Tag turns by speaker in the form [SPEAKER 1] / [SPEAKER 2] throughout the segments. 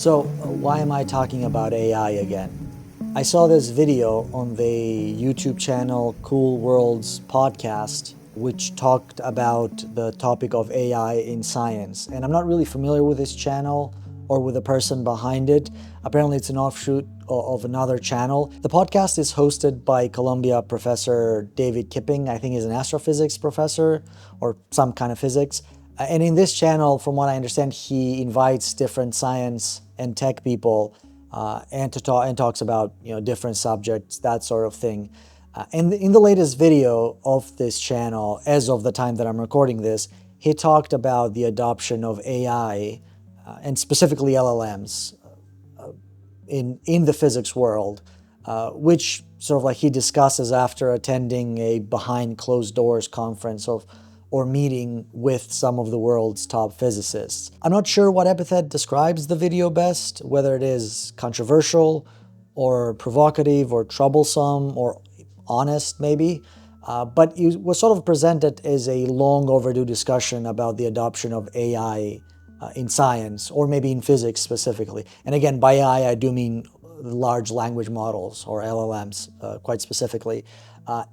[SPEAKER 1] Why am I talking about AI again? I saw this video on the YouTube channel Cool Worlds podcast, which talked about the topic of AI in science. And I'm not really familiar with this channel or with the person behind it. Apparently, it's an offshoot of another channel. The podcast is hosted by Columbia professor David Kipping. I think he's an astrophysics professor or some kind of physics. And in this channel, from what I understand, he invites different science and tech people and talks about different subjects, that sort of thing. And in the latest video of this channel, as of the time that I'm recording this, he talked about the adoption of AI and specifically LLMs in the physics world, which sort of like he discusses after attending a behind closed doors conference or meeting with some of the world's top physicists. I'm not sure what epithet describes the video best, whether it is controversial or provocative or troublesome or honest maybe, but it was sort of presented as a long overdue discussion about the adoption of AI in science, or maybe in physics specifically. And again, by AI, I do mean large language models, or LLMs, quite specifically.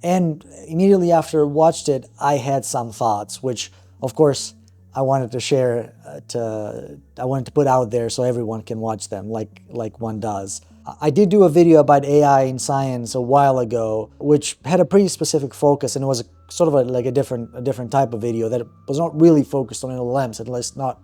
[SPEAKER 1] And immediately after I watched it, I had some thoughts, which, of course, I wanted to share. I wanted to put out there so everyone can watch them, like one does. I did do a video about AI in science a while ago, which had a pretty specific focus, and it was sort of like a different type of video that was not really focused on LLMs, at least not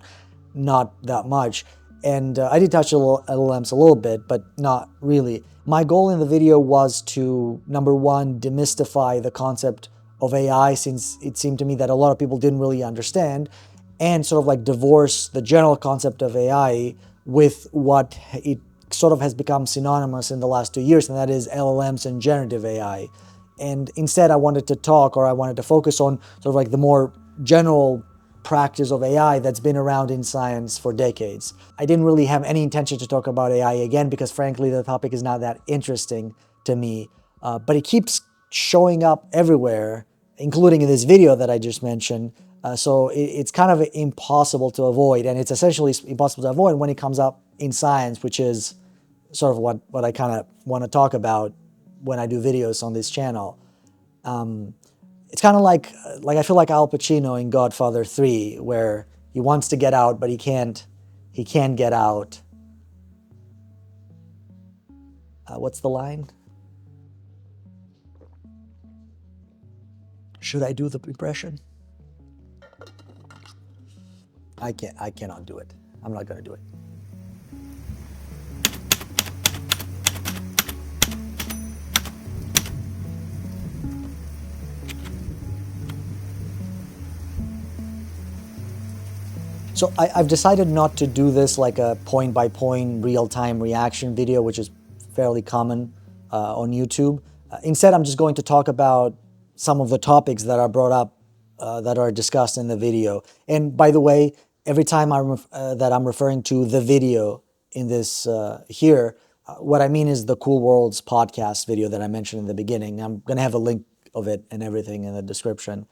[SPEAKER 1] that much. And I did touch LLMs a little bit, but not really. My goal in the video was to, number one, demystify the concept of AI, since it seemed to me that a lot of people didn't really understand, and sort of like divorce the general concept of AI with what it sort of has become synonymous in the last 2 years, and that is LLMs and generative AI. And instead, I wanted to focus on sort of like the more general practice of AI that's been around in science for decades. I didn't really have any intention to talk about AI again because frankly the topic is not that interesting to me, but it keeps showing up everywhere, including in this video that I just mentioned, so it's kind of impossible to avoid, and it's essentially impossible to avoid when it comes up in science, which is sort of what I kind of want to talk about when I do videos on this channel. It's kind of like I feel like Al Pacino in Godfather 3, where he wants to get out, but he can't get out. What's the line? Should I do the impression? I cannot do it. I'm not going to do it. So I've decided not to do this like a point-by-point real-time reaction video, which is fairly common on YouTube. Instead, I'm just going to talk about some of the topics that are brought up, that are discussed in the video. And by the way, every time that I'm referring to the video in this here, what I mean is the Cool Worlds podcast video that I mentioned in the beginning. I'm going to have a link of it and everything in the description.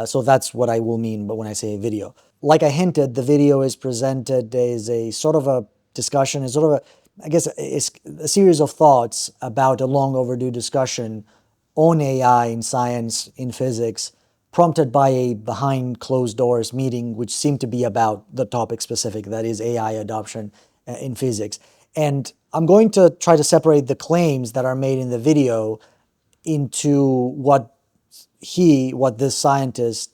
[SPEAKER 1] So that's what I will mean when I say video. Like I hinted, the video is presented as a sort of a discussion, is sort of a series of thoughts about a long overdue discussion on AI in science, in physics, prompted by a behind closed doors meeting, which seemed to be about the topic specific, that is AI adoption in physics. And I'm going to try to separate the claims that are made in the video into what this scientist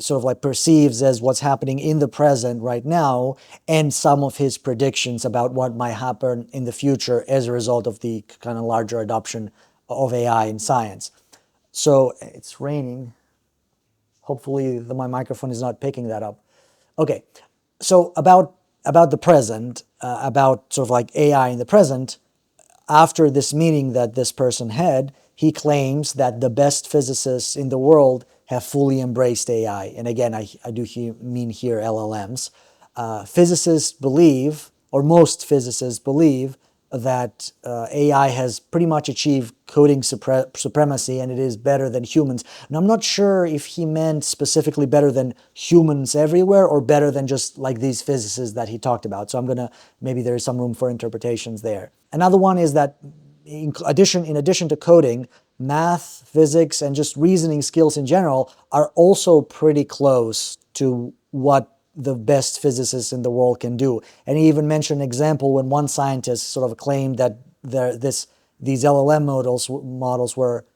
[SPEAKER 1] sort of like perceives as what's happening in the present right now, and some of his predictions about what might happen in the future as a result of the kind of larger adoption of AI in science. So it's raining. Hopefully my microphone is not picking that up. Okay, so about the present, about sort of like AI in the present, after this meeting that this person had, he claims that the best physicists in the world have fully embraced AI. And again, I do mean here LLMs. Physicists believe, or most physicists believe, that AI has pretty much achieved coding supremacy and it is better than humans. And I'm not sure if he meant specifically better than humans everywhere or better than just like these physicists that he talked about. So I'm going to, maybe there is some room for interpretations there. Another one is that in addition to coding, math, physics, and just reasoning skills in general are also pretty close to what the best physicists in the world can do. And he even mentioned an example when one scientist sort of claimed that these LLM models were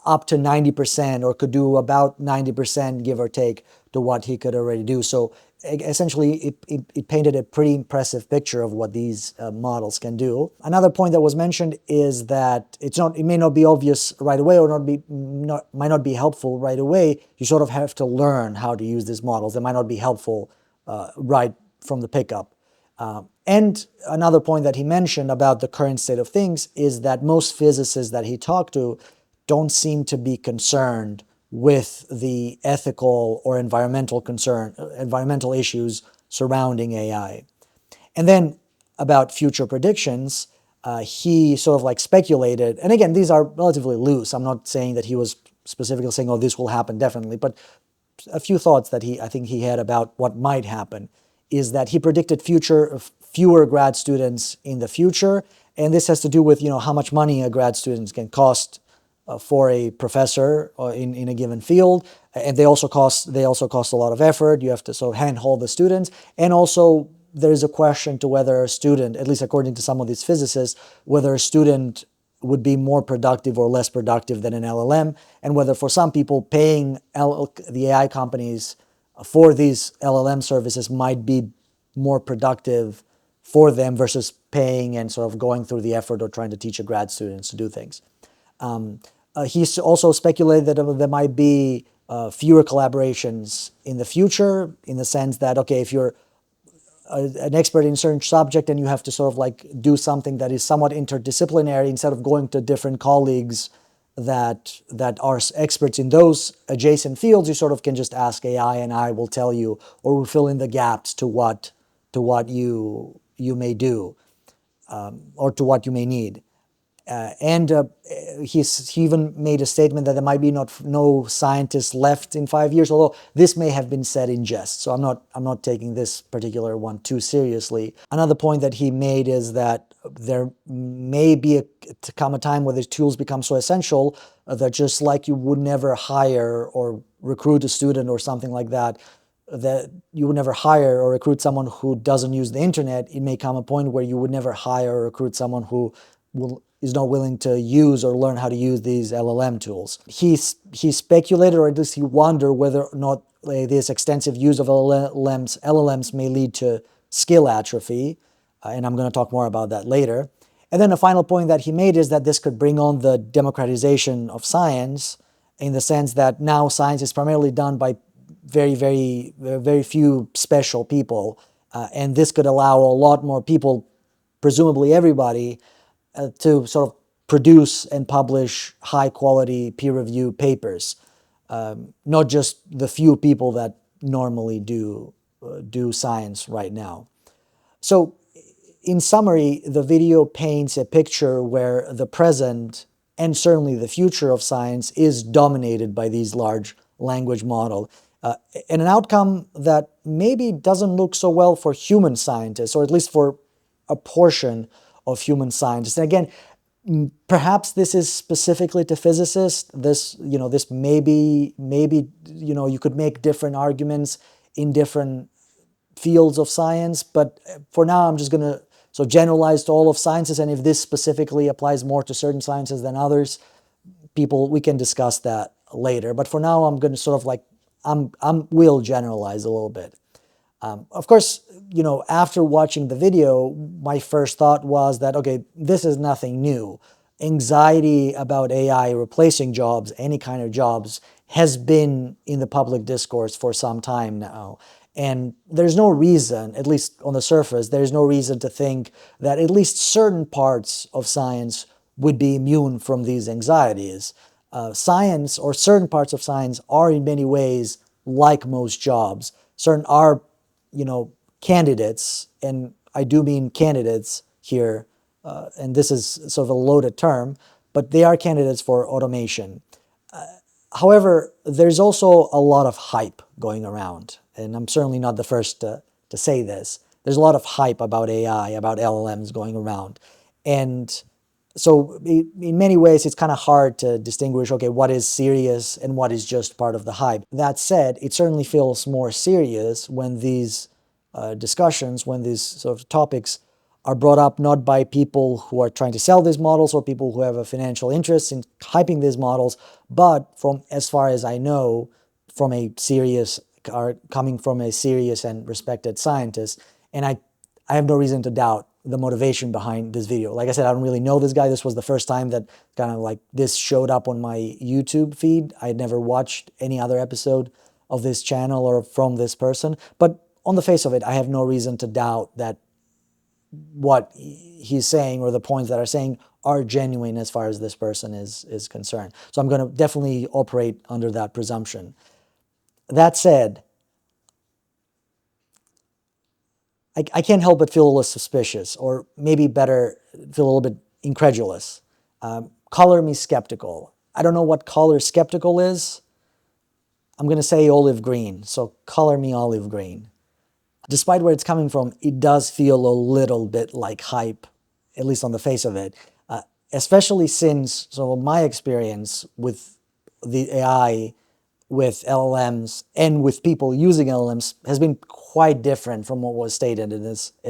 [SPEAKER 1] up to 90% or could do about 90%, give or take, to what he could already do. So essentially, it painted a pretty impressive picture of what these models can do. Another point that was mentioned is that it may not be obvious right away or might not be helpful right away. You sort of have to learn how to use these models. They might not be helpful right from the pickup. And another point that he mentioned about the current state of things is that most physicists that he talked to don't seem to be concerned with the ethical or environmental issues surrounding AI. And then about future predictions, he sort of like speculated, and again, these are relatively loose. I'm not saying that he was specifically saying, oh, this will happen definitely, but a few thoughts that I think he had about what might happen is that he predicted fewer grad students in the future, and this has to do with how much money a grad student can cost for a professor in a given field, and they also cost a lot of effort. You have to sort of handhold the students, and also there's a question to whether a student, at least according to some of these physicists, whether a student would be more productive or less productive than an LLM, and whether for some people paying the AI companies for these LLM services might be more productive for them versus paying and sort of going through the effort or trying to teach a grad students to do things. He's also speculated that there might be fewer collaborations in the future, in the sense that, okay, if you're an expert in a certain subject and you have to sort of like do something that is somewhat interdisciplinary, instead of going to different colleagues that are experts in those adjacent fields, you sort of can just ask AI and I will tell you, or will fill in the gaps to what you may do, or to what you may need. And he even made a statement that there might be no scientists left in 5 years, although this may have been said in jest. So I'm not taking this particular one too seriously. Another point that he made is that there may come a time where these tools become so essential that just like you would never hire or recruit a student or something like that you would never hire or recruit someone who doesn't use the internet, it may come a point where you would never hire or recruit someone who is not willing to use or learn how to use these LLM tools. He speculated, or at least he wondered, whether or not this extensive use of LLMs may lead to skill atrophy, and I'm going to talk more about that later. And then a final point that he made is that this could bring on the democratization of science, in the sense that now science is primarily done by very few special people, and this could allow a lot more people, presumably everybody, to sort of produce and publish high quality peer review papers, not just the few people that normally do science right now. So in summary, the video paints a picture where the present and certainly the future of science is dominated by these large language models. And an outcome that maybe doesn't look so well for human scientists, or at least for a portion of human scientists. And again, perhaps this is specifically to physicists. This maybe you could make different arguments in different fields of science, but for now I'm just going to generalize to all of sciences, and if this specifically applies more to certain sciences than others, we can discuss that later. But for now, I'm going to sort of like will generalize a little bit. Of course, after watching the video, my first thought was that, okay, this is nothing new. Anxiety about AI replacing jobs, any kind of jobs, has been in the public discourse for some time now. And there's no reason, at least on the surface, there's no reason to think that at least certain parts of science would be immune from these anxieties. Science, or certain parts of science, are in many ways like most jobs. Certain are, candidates, and I do mean candidates here, and this is sort of a loaded term, but they are candidates for automation. However, there's also a lot of hype going around, and I'm certainly not the first to say this. There's a lot of hype about AI, about LLMs going around. And so in many ways, it's kind of hard to distinguish, okay, what is serious and what is just part of the hype. That said, it certainly feels more serious when these discussions, when these sort of topics are brought up not by people who are trying to sell these models or people who have a financial interest in hyping these models, but from, as far as I know, from a serious, are coming from a serious and respected scientist. And I have no reason to doubt the motivation behind this video. Like I said, I don't really know this guy. This was the first time that kind of like this showed up on my YouTube feed. I had never watched any other episode of this channel or from this person. But on the face of it, I have no reason to doubt that what he's saying or the points that are saying are genuine as far as this person is concerned. So I'm going to definitely operate under that presumption. That said, I can't help but feel a little suspicious, or maybe better, feel a little bit incredulous. Color me skeptical. I don't know what color skeptical is. I'm going to say olive green, so color me olive green. Despite where it's coming from, it does feel a little bit like hype, at least on the face of it, especially since, so my experience with the AI, with LLMs, and with people using LLMs has been quite different from what was stated in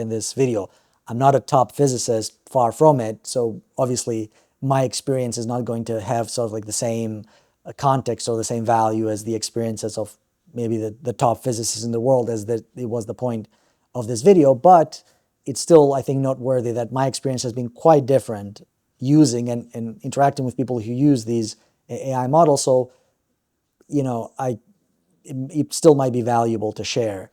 [SPEAKER 1] this video. I'm not a top physicist, far from it, so obviously my experience is not going to have sort of like the same context or the same value as the experiences of maybe the top physicists in the world, as that it was the point of this video. But it's still, I think, noteworthy that my experience has been quite different using and interacting with people who use these AI models. So, it still might be valuable to share.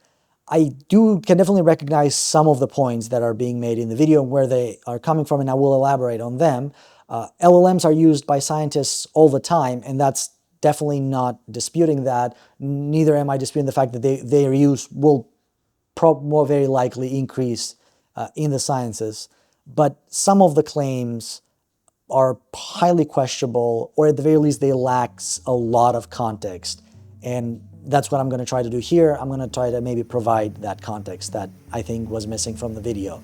[SPEAKER 1] I can definitely recognize some of the points that are being made in the video and where they are coming from, and I will elaborate on them. LLMs are used by scientists all the time, and that's definitely not disputing that. Neither am I disputing the fact that their use will more very likely increase in the sciences. But some of the claims are highly questionable, or at the very least, they lack a lot of context. And that's what I'm going to try to do here. I'm going to try to maybe provide that context that I think was missing from the video.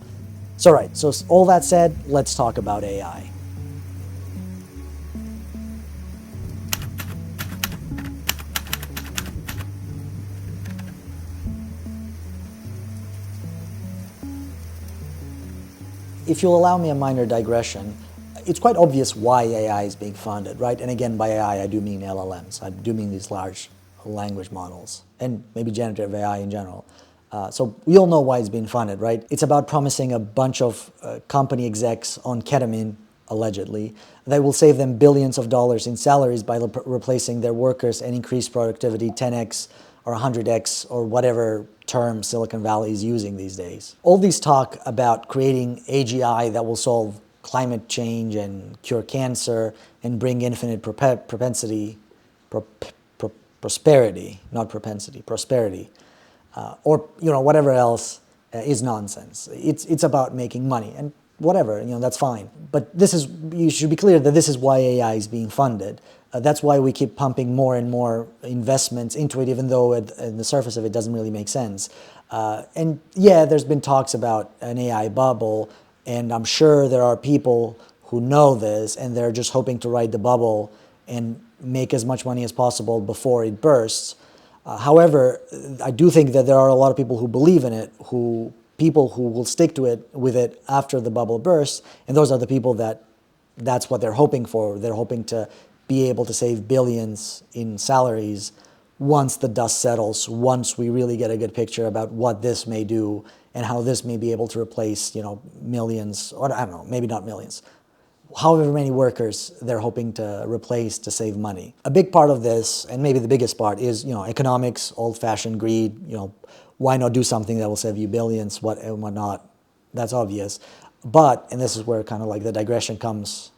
[SPEAKER 1] So, right, so all that said, let's talk about AI. If you'll allow me a minor digression, it's quite obvious why AI is being funded, right? And again, by AI, I do mean LLMs. I do mean these large language models, and maybe generative AI in general. So we all know why it's being funded, right? It's about promising a bunch of company execs on ketamine, allegedly, that will save them billions of dollars in salaries by replacing their workers and increase productivity 10x or 100x or whatever term Silicon Valley is using these days. All these talk about creating AGI that will solve climate change and cure cancer and bring infinite prosperity, not propensity, prosperity, or whatever else is nonsense. It's about making money, and whatever, that's fine. But you should be clear that this is why AI is being funded. That's why we keep pumping more and more investments into it, even though at the surface of it doesn't really make sense. And yeah, there's been talks about an AI bubble, and I'm sure there are people who know this, and they're just hoping to ride the bubble and make as much money as possible before it bursts. However, I do think that there are a lot of people who believe in it, people who will stick to it with it after the bubble bursts, and those are the people that's what they're hoping for. They're hoping to be able to save billions in salaries once the dust settles, once we really get a good picture about what this may do and how this may be able to replace, millions, or I don't know, maybe not millions, however many workers they're hoping to replace to save money. A big part of this, and maybe the biggest part, is economics, old-fashioned greed. Why not do something that will save you billions, and whatnot? That's obvious. But, and this is where kind of like the digression comes,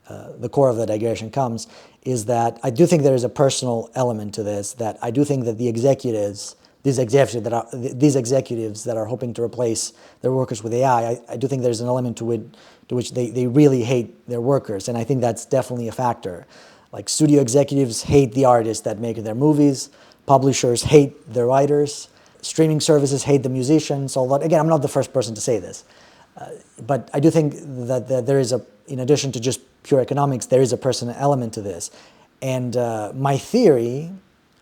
[SPEAKER 1] the core of the digression comes, is that I do think there is a personal element to this, that I do think that the executives these executives that are hoping to replace their workers with AI. I do think there's an element to which they really hate their workers, and I think that's definitely a factor. Like studio executives hate the artists that make their movies, publishers hate the writers, streaming services hate the musicians. Although again, I'm not the first person to say this, but I do think that there is in addition to just pure economics, there is a personal element to this. And my theory,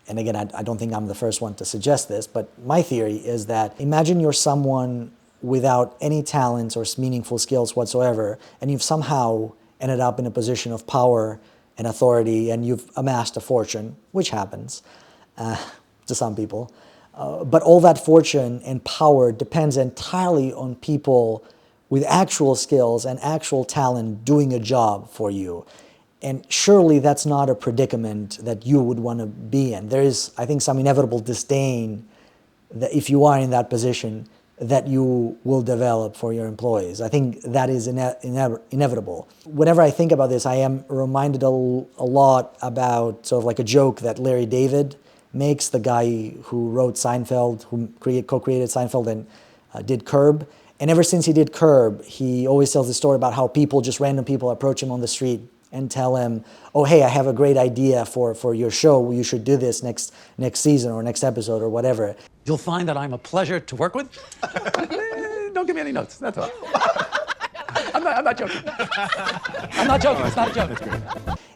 [SPEAKER 1] and again, I don't think I'm the first one to suggest this, but my theory is that imagine you're someone without any talents or meaningful skills whatsoever, and you've somehow ended up in a position of power and authority, and you've amassed a fortune, which happens to some people. But all that fortune and power depends entirely on people with actual skills and actual talent doing a job for you. And surely that's not a predicament that you would want to be in. There is, I think, some inevitable disdain that if you are in that position that you will develop for your employees. I think that is inevitable. Whenever I think about this, I am reminded a lot about sort of like a joke that Larry David makes, the guy who wrote Seinfeld, who co-created Seinfeld and did Curb. And ever since he did Curb, he always tells the story about how random people approach him on the street and tell him, oh, hey, I have a great idea for your show. You should do this next season or next episode or whatever.
[SPEAKER 2] You'll find that I'm a pleasure to work with. Don't give me any notes, that's all. I'm not joking. I'm not joking, it's not a joke. It's great.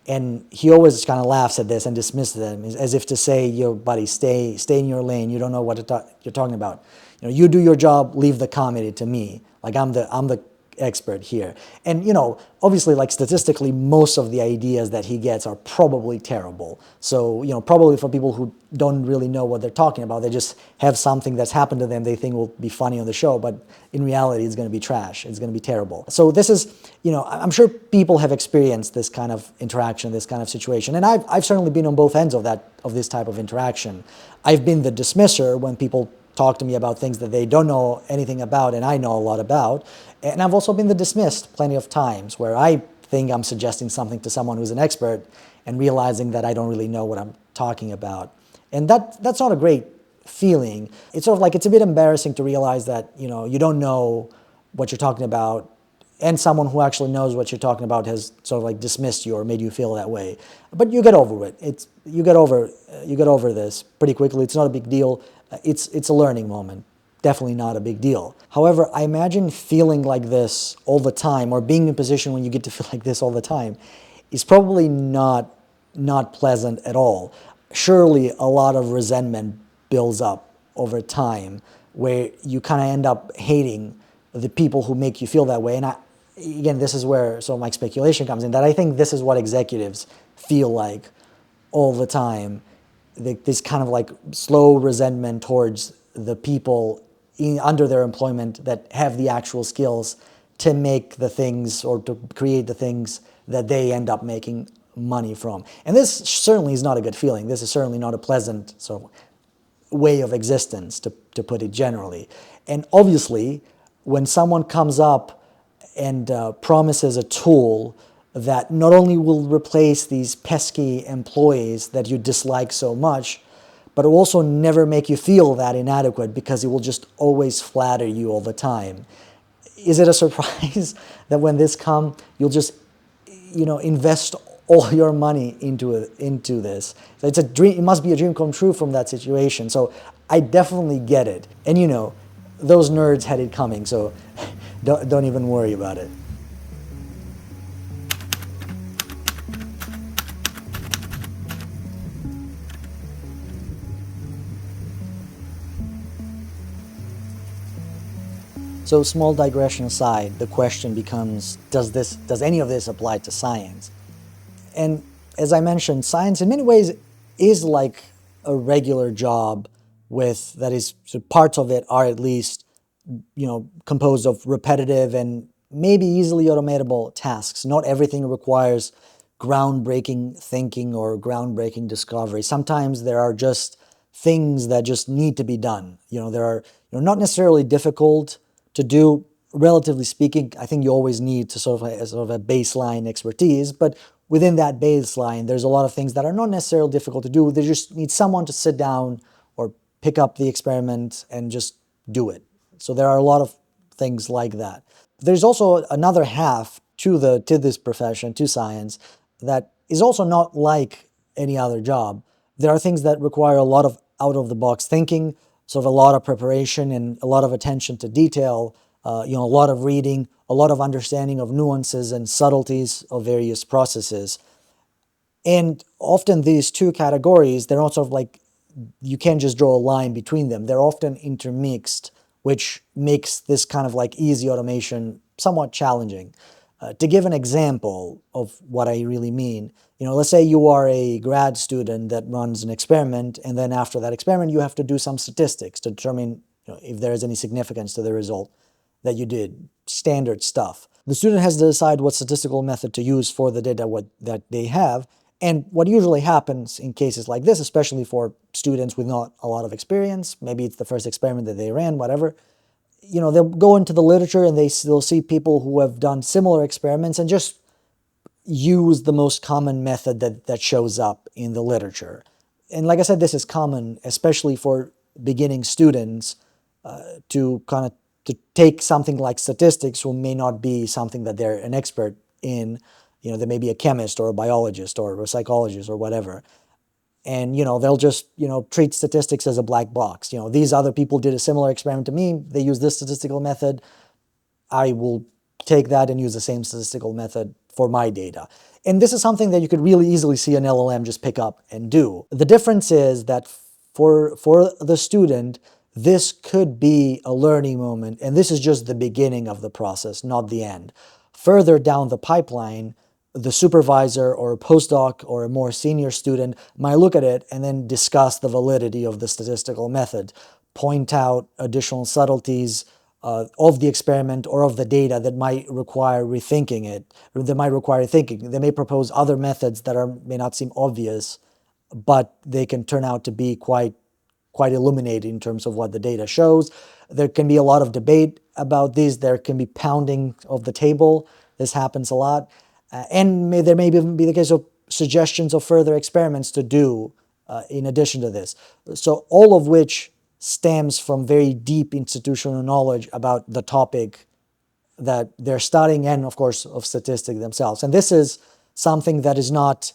[SPEAKER 1] And he always kind of laughs at this and dismisses them as if to say, yo, buddy, stay in your lane. You don't know what you're talking about. You do your job, leave the comedy to me. Like I'm the expert here. And obviously, like statistically, most of the ideas that he gets are probably terrible. So probably for people who don't really know what they're talking about, they just have something that's happened to them they think will be funny on the show, but in reality it's going to be trash. It's going to be terrible. So this is, I'm sure people have experienced this kind of interaction, this kind of situation, and I've certainly been on both ends of this type of interaction. I've been the dismisser when people talk to me about things that they don't know anything about and I know a lot about. And I've also been the dismissed plenty of times where I think I'm suggesting something to someone who's an expert and realizing that I don't really know what I'm talking about. And that's not a great feeling. It's sort of like, it's a bit embarrassing to realize that, you don't know what you're talking about and someone who actually knows what you're talking about has sort of like dismissed you or made you feel that way. But you get over it. You get over this pretty quickly. It's not a big deal. It's a learning moment. Definitely not a big deal. However, I imagine feeling like this all the time, or being in a position when you get to feel like this all the time, is probably not pleasant at all. Surely a lot of resentment builds up over time where you kind of end up hating the people who make you feel that way. And again, this is where some of my speculation comes in, that I think this is what executives feel like all the time. This kind of like slow resentment towards the people under their employment that have the actual skills to make the things or to create the things that they end up making money from. And this certainly is not a good feeling. This is certainly not a pleasant sort of way of existence, to put it generally. And obviously, when someone comes up and promises a tool that not only will replace these pesky employees that you dislike so much, but it will also never make you feel that inadequate because it will just always flatter you all the time. Is it a surprise that when this comes, you'll just, invest all your money into this? So it's a dream. It must be a dream come true from that situation. So I definitely get it. And those nerds had it coming. So don't even worry about it. So small digression aside, the question becomes, does any of this apply to science? And as I mentioned, science in many ways is like a regular job so parts of it are at least, composed of repetitive and maybe easily automatable tasks. Not everything requires groundbreaking thinking or groundbreaking discovery. Sometimes there are just things that just need to be done. There are not necessarily difficult to do, relatively speaking. I think you always need to sort of a baseline expertise, but within that baseline, there's a lot of things that are not necessarily difficult to do. They just need someone to sit down or pick up the experiment and just do it. So there are a lot of things like that. There's also another half to this profession, to science, that is also not like any other job. There are things that require a lot of out of the box thinking, sort of a lot of preparation and a lot of attention to detail, a lot of reading, a lot of understanding of nuances and subtleties of various processes. And often these two categories, they're not sort of like, you can't just draw a line between them. They're often intermixed, which makes this kind of like easy automation somewhat challenging. To give an example of what I really mean, let's say you are a grad student that runs an experiment, and then after that experiment, you have to do some statistics to determine if there is any significance to the result that you did, standard stuff. The student has to decide what statistical method to use for the data that they have. And what usually happens in cases like this, especially for students with not a lot of experience, maybe it's the first experiment that they ran, whatever, they'll go into the literature and they'll see people who have done similar experiments and just use the most common method that shows up in the literature. And like I said, this is common, especially for beginning students, to kind of to take something like statistics, who may not be something that they're an expert in. They may be a chemist or a biologist or a psychologist or whatever. And they'll just treat statistics as a black box. These other people did a similar experiment to me. They use this statistical method. I will take that and use the same statistical method for my data. And this is something that you could really easily see an LLM just pick up and do. The difference is that for the student, this could be a learning moment, and this is just the beginning of the process, not the end. Further down the pipeline, the supervisor or a postdoc or a more senior student might look at it and then discuss the validity of the statistical method, point out additional subtleties of the experiment or of the data that might require rethinking it, or that might require thinking. They may propose other methods that may not seem obvious, but they can turn out to be quite illuminating in terms of what the data shows. There can be a lot of debate about these. There can be pounding of the table. This happens a lot. And there may even be the case of suggestions of further experiments to do in addition to this. So all of which stems from very deep institutional knowledge about the topic that they're studying, and of course of statistics themselves. And this is something that is not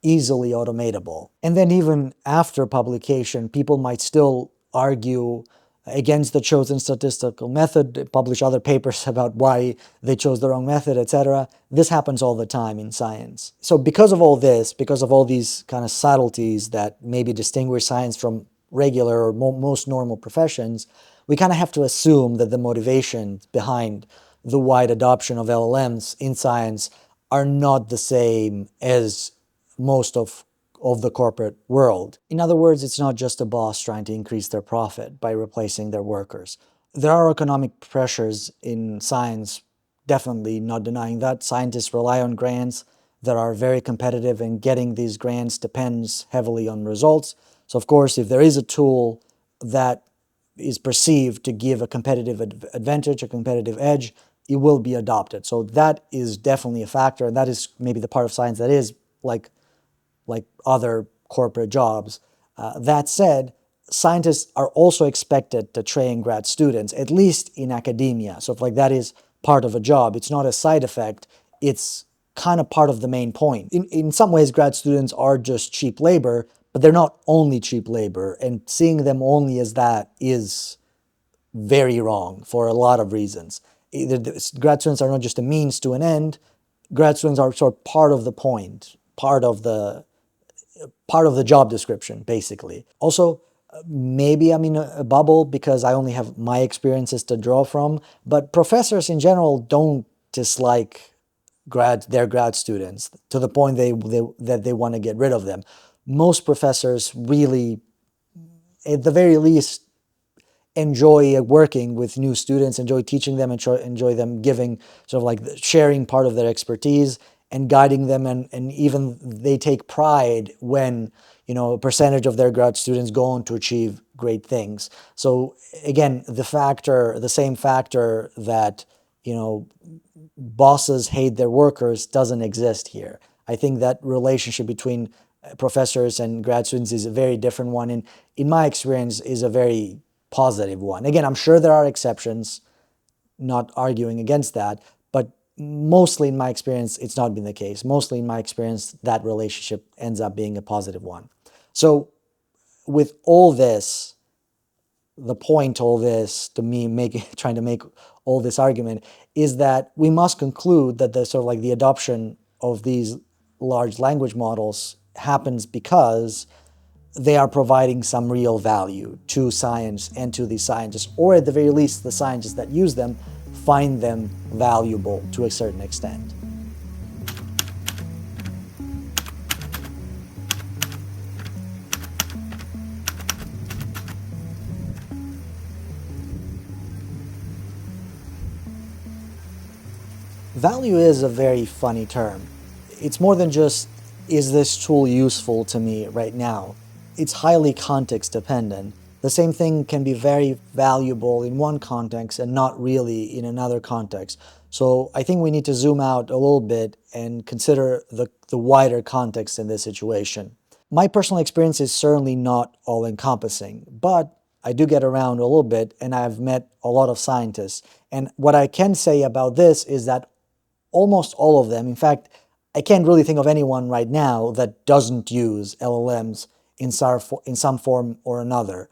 [SPEAKER 1] easily automatable. And then even after publication, people might still argue against the chosen statistical method, publish other papers about why they chose the wrong method, etc. This happens all the time in science. So because of all this, because of all these kind of subtleties that maybe distinguish science from regular or most normal professions, we kind of have to assume that the motivations behind the wide adoption of LLMs in science are not the same as most of the corporate world. In other words, it's not just a boss trying to increase their profit by replacing their workers. There are economic pressures in science, definitely not denying that. Scientists rely on grants that are very competitive, and getting these grants depends heavily on results. So of course, if there is a tool that is perceived to give a competitive advantage, a competitive edge, it will be adopted. So that is definitely a factor, and that is maybe the part of science that is like other corporate jobs. That said, scientists are also expected to train grad students, at least in academia. So if that is part of a job, it's not a side effect, it's kind of part of the main point. In some ways, grad students are just cheap labor, but they're not only cheap labor, and seeing them only as that is very wrong for a lot of reasons. Grad students are not just a means to an end. Grad students are sort of part of the point, part of the job description, basically. Also, maybe I'm in a bubble because I only have my experiences to draw from, but professors in general don't dislike their grad students to the point that they want to get rid of them. Most professors really, at the very least, enjoy working with new students, enjoy teaching them, enjoy them giving sort of sharing part of their expertise and guiding them, and even they take pride when a percentage of their grad students go on to achieve great things. So again, the same factor that bosses hate their workers doesn't exist here. I think that relationship between professors and grad students is a very different one, and in my experience is a very positive one. Again, I'm sure there are exceptions, not arguing against that, but mostly in my experience, it's not been the case. Mostly in my experience, that relationship ends up being a positive one. So with all this, the point all this to me trying to make all this argument is that we must conclude that the sort of like the adoption of these large language models happens because they are providing some real value to science and to the scientists, or at the very least the scientists that use them find them valuable to a certain extent. Value is a very funny term. It's more than just, is this tool useful to me right now? It's highly context dependent. The same thing can be very valuable in one context and not really in another context. So I think we need to zoom out a little bit and consider the wider context in this situation. My personal experience is certainly not all-encompassing, but I do get around a little bit and I've met a lot of scientists. And what I can say about this is that almost all of them, in fact, I can't really think of anyone right now that doesn't use LLMs in some form or another.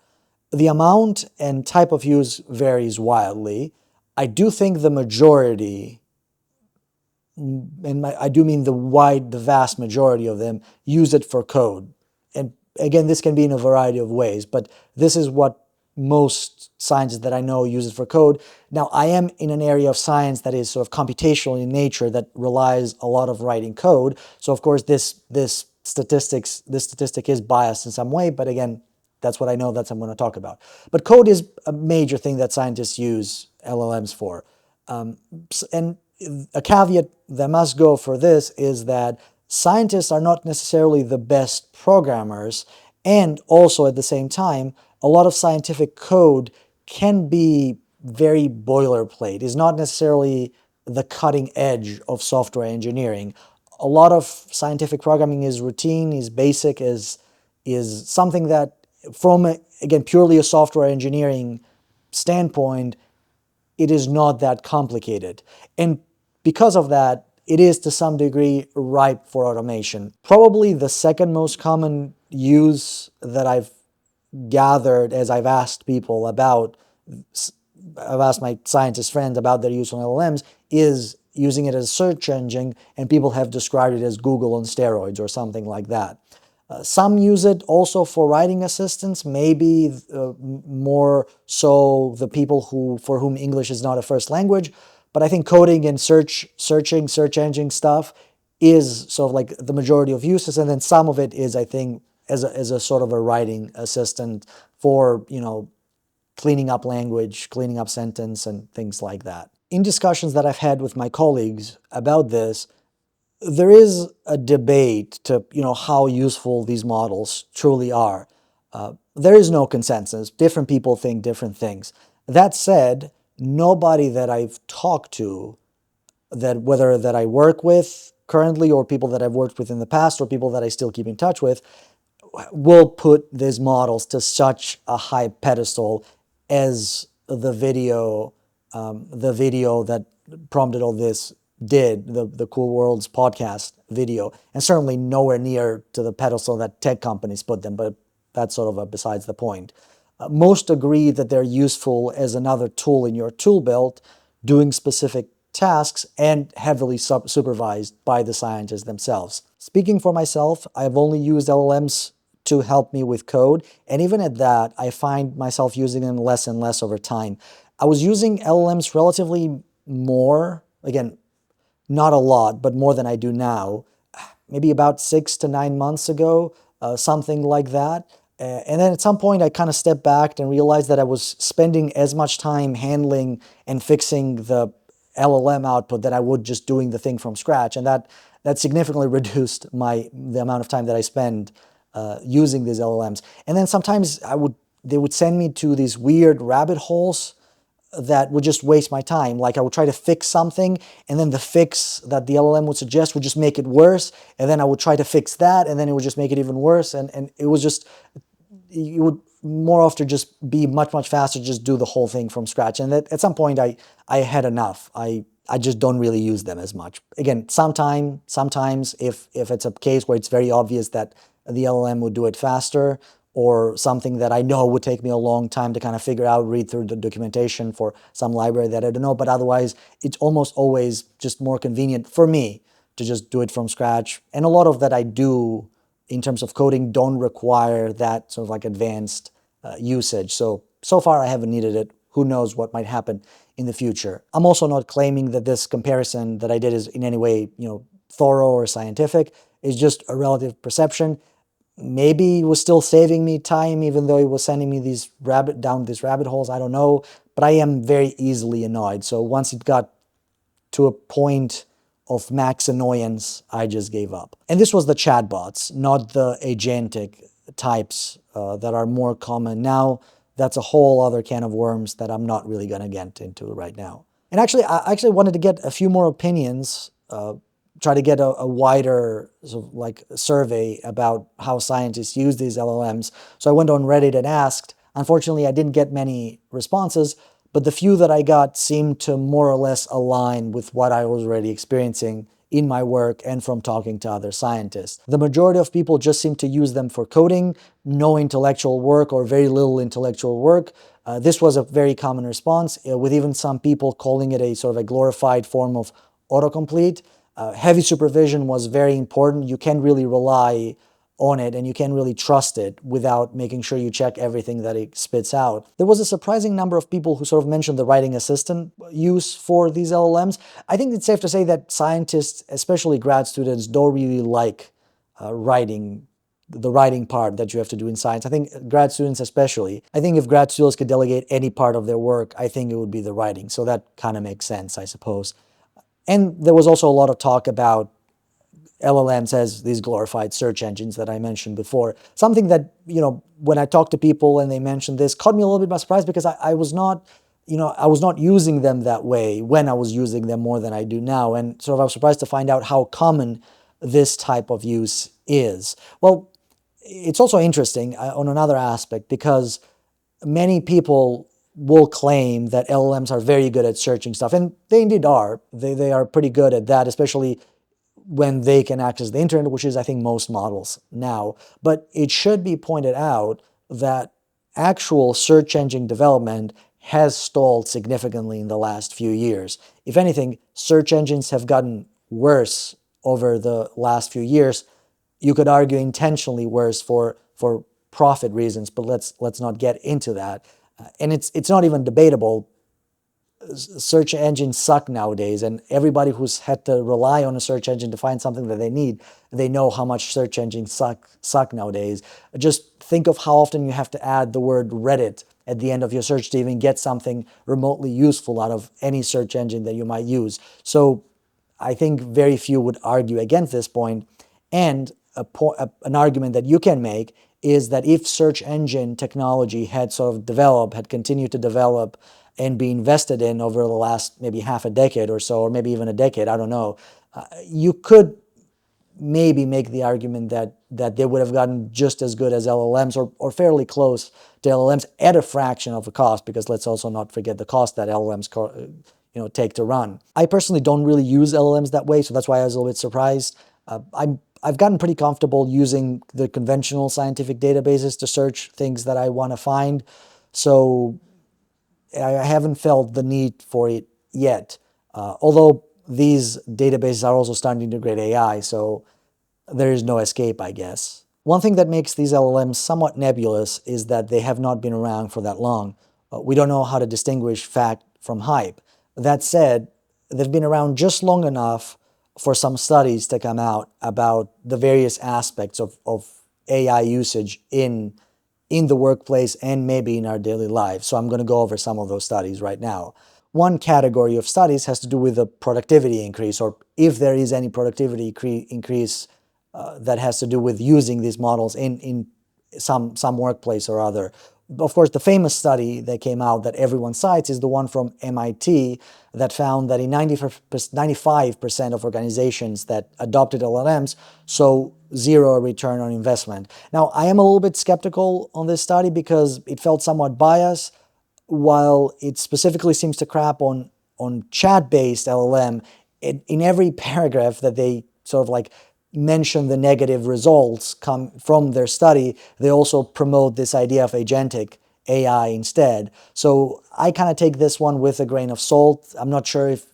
[SPEAKER 1] The amount and type of use varies wildly. I do think the majority, and I do mean the vast majority of them, use it for code. And again, this can be in a variety of ways, but this is what most scientists that I know use it for code. Now, I am in an area of science that is sort of computational in nature that relies a lot of writing code. So of course, this statistic is biased in some way, but again, that's what I know, that's what I'm going to talk about. But code is a major thing that scientists use LLMs for. And a caveat that must go for this is that scientists are not necessarily the best programmers, and also at the same time, a lot of scientific code can be very boilerplate. It's not necessarily the cutting edge of software engineering. A lot of scientific programming is routine, is basic, is something that from, again, purely a software engineering standpoint, it is not that complicated. And because of that, it is to some degree ripe for automation. Probably the second most common use that I've gathered as I've asked people about, I've asked my scientist friends about their use on LLMs, is using it as a search engine, and people have described it as Google on steroids or something like that. Some use it also for writing assistance, maybe more so the people for whom English is not a first language. But I think coding and search engine stuff is sort of like the majority of uses, and then some of it is, I think, as a sort of a writing assistant for, cleaning up language, cleaning up sentence, and things like that. In discussions that I've had with my colleagues about this, there is a debate to how useful these models truly are. There is no consensus. Different people think different things. That said, nobody that I've talked to, whether that I work with currently or people that I've worked with in the past or people that I still keep in touch with, will put these models to such a high pedestal as the video that prompted all this did, the Cool Worlds podcast video, and certainly nowhere near to the pedestal that tech companies put them, but that's sort of besides the point. Most agree that they're useful as another tool in your tool belt, doing specific tasks and heavily supervised by the scientists themselves. Speaking for myself, I've only used LLMs to help me with code, and even at that, I find myself using them less and less over time. I was using LLMs relatively more, again, not a lot, but more than I do now, maybe about 6 to 9 months ago, something like that. And then at some point I kind of stepped back and realized that I was spending as much time handling and fixing the LLM output that I would just doing the thing from scratch. And that significantly reduced the amount of time that I spend using these LLMs. And then sometimes they would send me to these weird rabbit holes that would just waste my time. Like I would try to fix something, and then the fix that the LLM would suggest would just make it worse, and then I would try to fix that, and then it would just make it even worse, and it was just, you would more often just be much faster to just do the whole thing from scratch. And at some point I had enough. I just don't really use them as much. Again, sometimes if it's a case where it's very obvious that the LLM would do it faster, or something that I know would take me a long time to kind of figure out, read through the documentation for some library that I don't know. But otherwise, it's almost always just more convenient for me to just do it from scratch. And a lot of that I do in terms of coding don't require that sort of like advanced usage. So far I haven't needed it. Who knows what might happen in the future. I'm also not claiming that this comparison that I did is in any way, thorough or scientific. It's just a relative perception. Maybe it was still saving me time, even though it was sending me down these rabbit holes. I don't know, but I am very easily annoyed. So once it got to a point of max annoyance, I just gave up. And this was the chatbots, not the agentic types that are more common now. That's a whole other can of worms that I'm not really going to get into right now. And actually, I actually wanted to get a few more opinions, try to get a wider sort of like survey about how scientists use these LLMs. So I went on Reddit and asked. Unfortunately, I didn't get many responses, but the few that I got seemed to more or less align with what I was already experiencing in my work and from talking to other scientists. The majority of people just seem to use them for coding, no intellectual work or very little intellectual work. This was a very common response, with even some people calling it a sort of a glorified form of autocomplete. Heavy supervision was very important. You can't really rely on it, and you can't really trust it without making sure you check everything that it spits out. There was a surprising number of people who sort of mentioned the writing assistant use for these LLMs. I think it's safe to say that scientists, especially grad students, don't really like the writing part that you have to do in science. I think grad students especially. I think if grad students could delegate any part of their work, I think it would be the writing. So that kind of makes sense, I suppose. And there was also a lot of talk about LLMs as these glorified search engines that I mentioned before. Something that, when I talk to people and they mentioned this, caught me a little bit by surprise, because I was not using them that way when I was using them more than I do now. And sort of I was surprised to find out how common this type of use is. Well, it's also interesting on another aspect, because many people will claim that LLMs are very good at searching stuff, and they indeed are. They are pretty good at that, especially when they can access the internet, which is, I think, most models now. But it should be pointed out that actual search engine development has stalled significantly in the last few years. If anything, search engines have gotten worse over the last few years. You could argue intentionally worse for profit reasons, but let's not get into that. And it's not even debatable. Search engines suck nowadays, and everybody who's had to rely on a search engine to find something that they need, they know how much search engines suck nowadays. Just think of how often you have to add the word Reddit at the end of your search to even get something remotely useful out of any search engine that you might use. So I think very few would argue against this point. And an argument that you can make is that if search engine technology had continued to develop and be invested in over the last maybe half a decade or so, or maybe even a decade, I don't know, you could maybe make the argument that they would have gotten just as good as LLMs, or fairly close to LLMs at a fraction of the cost, because let's also not forget the cost that LLMs take to run. I personally don't really use LLMs that way, so that's why I was a little bit surprised. I've gotten pretty comfortable using the conventional scientific databases to search things that I want to find, so I haven't felt the need for it yet. Although these databases are also starting to integrate AI, so there is no escape, I guess. One thing that makes these LLMs somewhat nebulous is that they have not been around for that long. We don't know how to distinguish fact from hype. That said, they've been around just long enough for some studies to come out about the various aspects of AI usage in the workplace and maybe in our daily lives. So I'm going to go over some of those studies right now. One category of studies has to do with the productivity increase, or if there is any productivity increase that has to do with using these models in some workplace or other. Of course, the famous study that came out that everyone cites is the one from MIT that found that in 95% of organizations that adopted LLMs saw zero return on investment. Now, I am a little bit skeptical on this study because it felt somewhat biased. While it specifically seems to crap on chat-based LLM, in every paragraph that they sort of like mention the negative results come from their study, they also promote this idea of agentic AI instead. So I kind of take this one with a grain of salt. I'm not sure if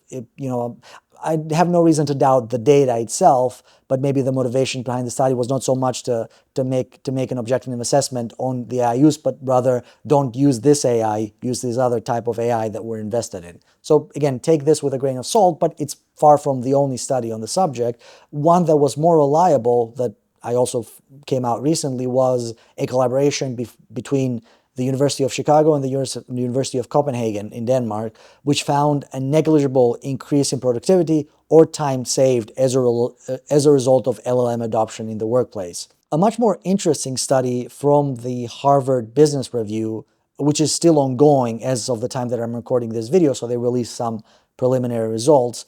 [SPEAKER 1] I have no reason to doubt the data itself, but maybe the motivation behind the study was not so much to make an objective assessment on the AI use, but rather don't use this AI, use this other type of AI that we're invested in. So again, take this with a grain of salt, but it's far from the only study on the subject. One that was more reliable that I also came out recently was a collaboration between the University of Chicago and the University of Copenhagen in Denmark, which found a negligible increase in productivity or time saved as a result of LLM adoption in the workplace. A much more interesting study from the Harvard Business Review, which is still ongoing as of the time that I'm recording this video, so they released some preliminary results.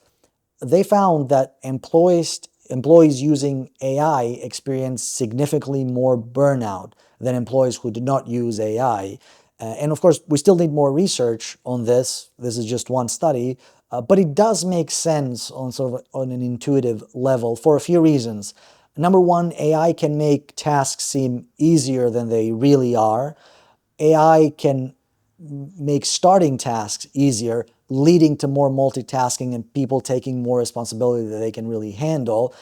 [SPEAKER 1] They found that employees using AI experience significantly more burnout than employees who did not use AI. And of course, we still need more research on this. This is just one study, but it does make sense on an intuitive level for a few reasons. Number one, AI can make tasks seem easier than they really are. AI can make starting tasks easier, leading to more multitasking and people taking more responsibility that they can really handle.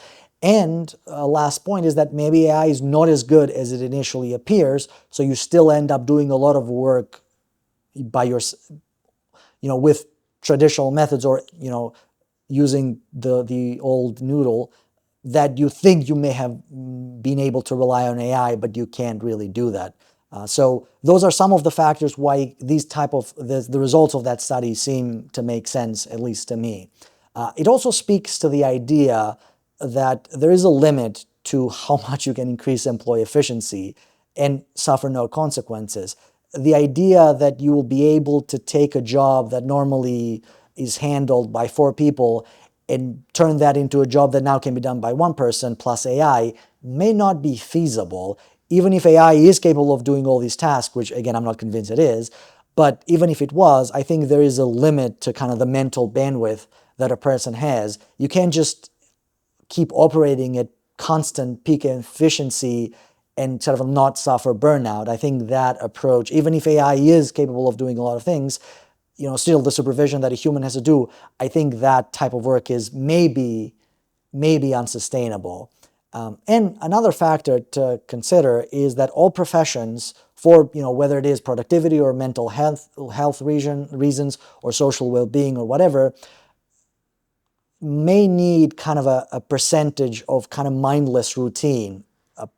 [SPEAKER 1] And last point is that maybe AI is not as good as it initially appears, so you still end up doing a lot of work by with traditional methods or using the old noodle that you think you may have been able to rely on AI, but you can't really do that. So those are some of the factors why these the results of that study seem to make sense, at least to me. It also speaks to the idea that there is a limit to how much you can increase employee efficiency and suffer no consequences. The idea that you will be able to take a job that normally is handled by 4 people and turn that into a job that now can be done by 1 person plus AI may not be feasible, even if AI is capable of doing all these tasks, which again, I'm not convinced it is. But even if it was, I think there is a limit to kind of the mental bandwidth that a person has. You can't just keep operating at constant peak efficiency and sort of not suffer burnout. I think that approach, even if AI is capable of doing a lot of things, still the supervision that a human has to do, I think that type of work is maybe unsustainable. And another factor to consider is that all professions, for whether it is productivity or mental health reasons or social well-being or whatever, may need kind of a percentage of kind of mindless routine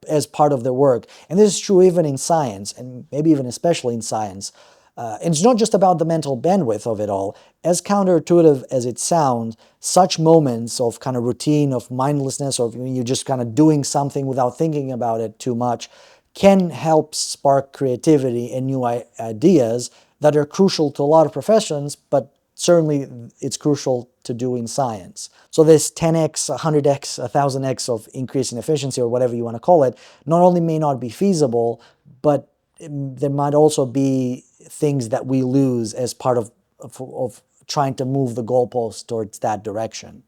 [SPEAKER 1] as part of their work. And this is true even in science, and maybe even especially in science. And it's not just about the mental bandwidth of it all. As counterintuitive as it sounds, such moments of kind of routine, of mindlessness, or you're just kind of doing something without thinking about it too much, can help spark creativity and new ideas that are crucial to a lot of professions, but certainly it's crucial to do in science. So this 10x, 100x, 1000x of increase in efficiency, or whatever you want to call it, not only may not be feasible, but there might also be things that we lose as part of trying to move the goalposts towards that direction.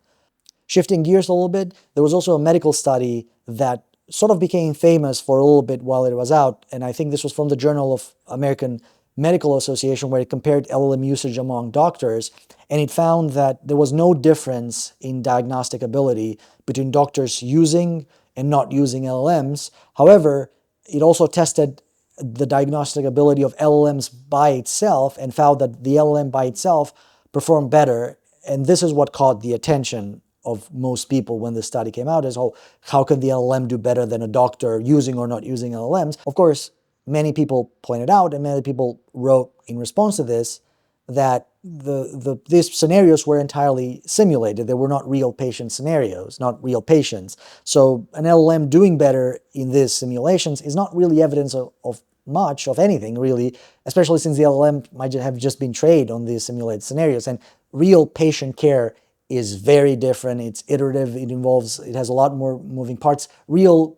[SPEAKER 1] Shifting gears a little bit, there was also a medical study that sort of became famous for a little bit while it was out, and I think this was from the Journal of American Medical Association, where it compared LLM usage among doctors, and it found that there was no difference in diagnostic ability between doctors using and not using LLMs. However, it also tested the diagnostic ability of LLMs by itself and found that the LLM by itself performed better. And this is what caught the attention of most people when the study came out, is how can the LLM do better than a doctor using or not using LLMs? Of course, many people pointed out, and many people wrote in response to this, that these scenarios were entirely simulated. They were not real patient scenarios, not real patients. So an LLM doing better in these simulations is not really evidence of much of anything really, especially since the LLM might have just been trained on these simulated scenarios. And real patient care is very different. It's iterative. It has a lot more moving parts. Real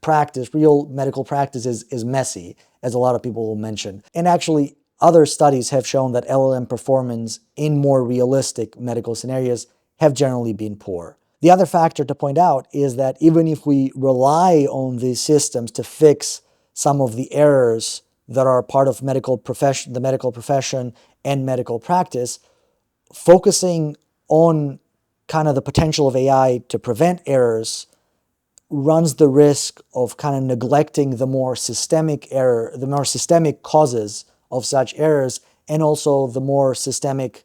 [SPEAKER 1] practice, real medical practice is messy, as a lot of people will mention. And actually, other studies have shown that LLM performance in more realistic medical scenarios have generally been poor. The other factor to point out is that even if we rely on these systems to fix some of the errors that are part of the medical profession and medical practice, focusing on kind of the potential of AI to prevent errors runs the risk of kind of neglecting the more systemic causes of such errors, and also the more systemic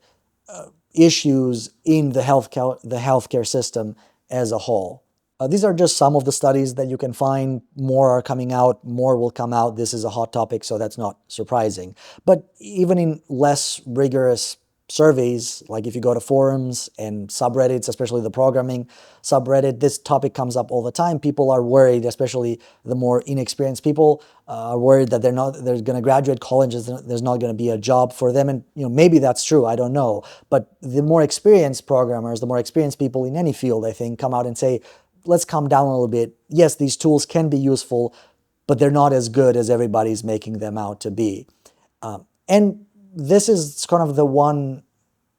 [SPEAKER 1] issues in the healthcare system as a whole. These are just some of the studies that you can find. More are coming out, more will come out. This is a hot topic, so that's not surprising. But even in less rigorous surveys, like if you go to forums and subreddits, especially the programming subreddit, this topic comes up all the time. People are worried, especially the more inexperienced people, are worried that they're going to graduate college, there's not going to be a job for them. And maybe that's true, I don't know. But the more experienced programmers, the more experienced people in any field, I think, come out and say, let's calm down a little bit. Yes, these tools can be useful, but they're not as good as everybody's making them out to be. And this is kind of the one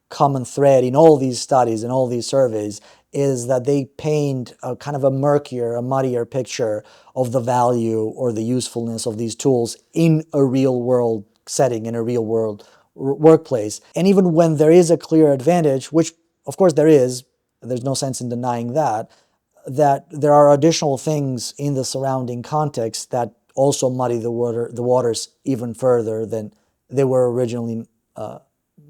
[SPEAKER 1] common thread in all these studies and all these surveys, is that they paint a kind of a muddier picture of the value or the usefulness of these tools in a real world setting, in a real world workplace. And even when there is a clear advantage, which of course there's no sense in denying that there are additional things in the surrounding context that also muddy the waters even further than they were originally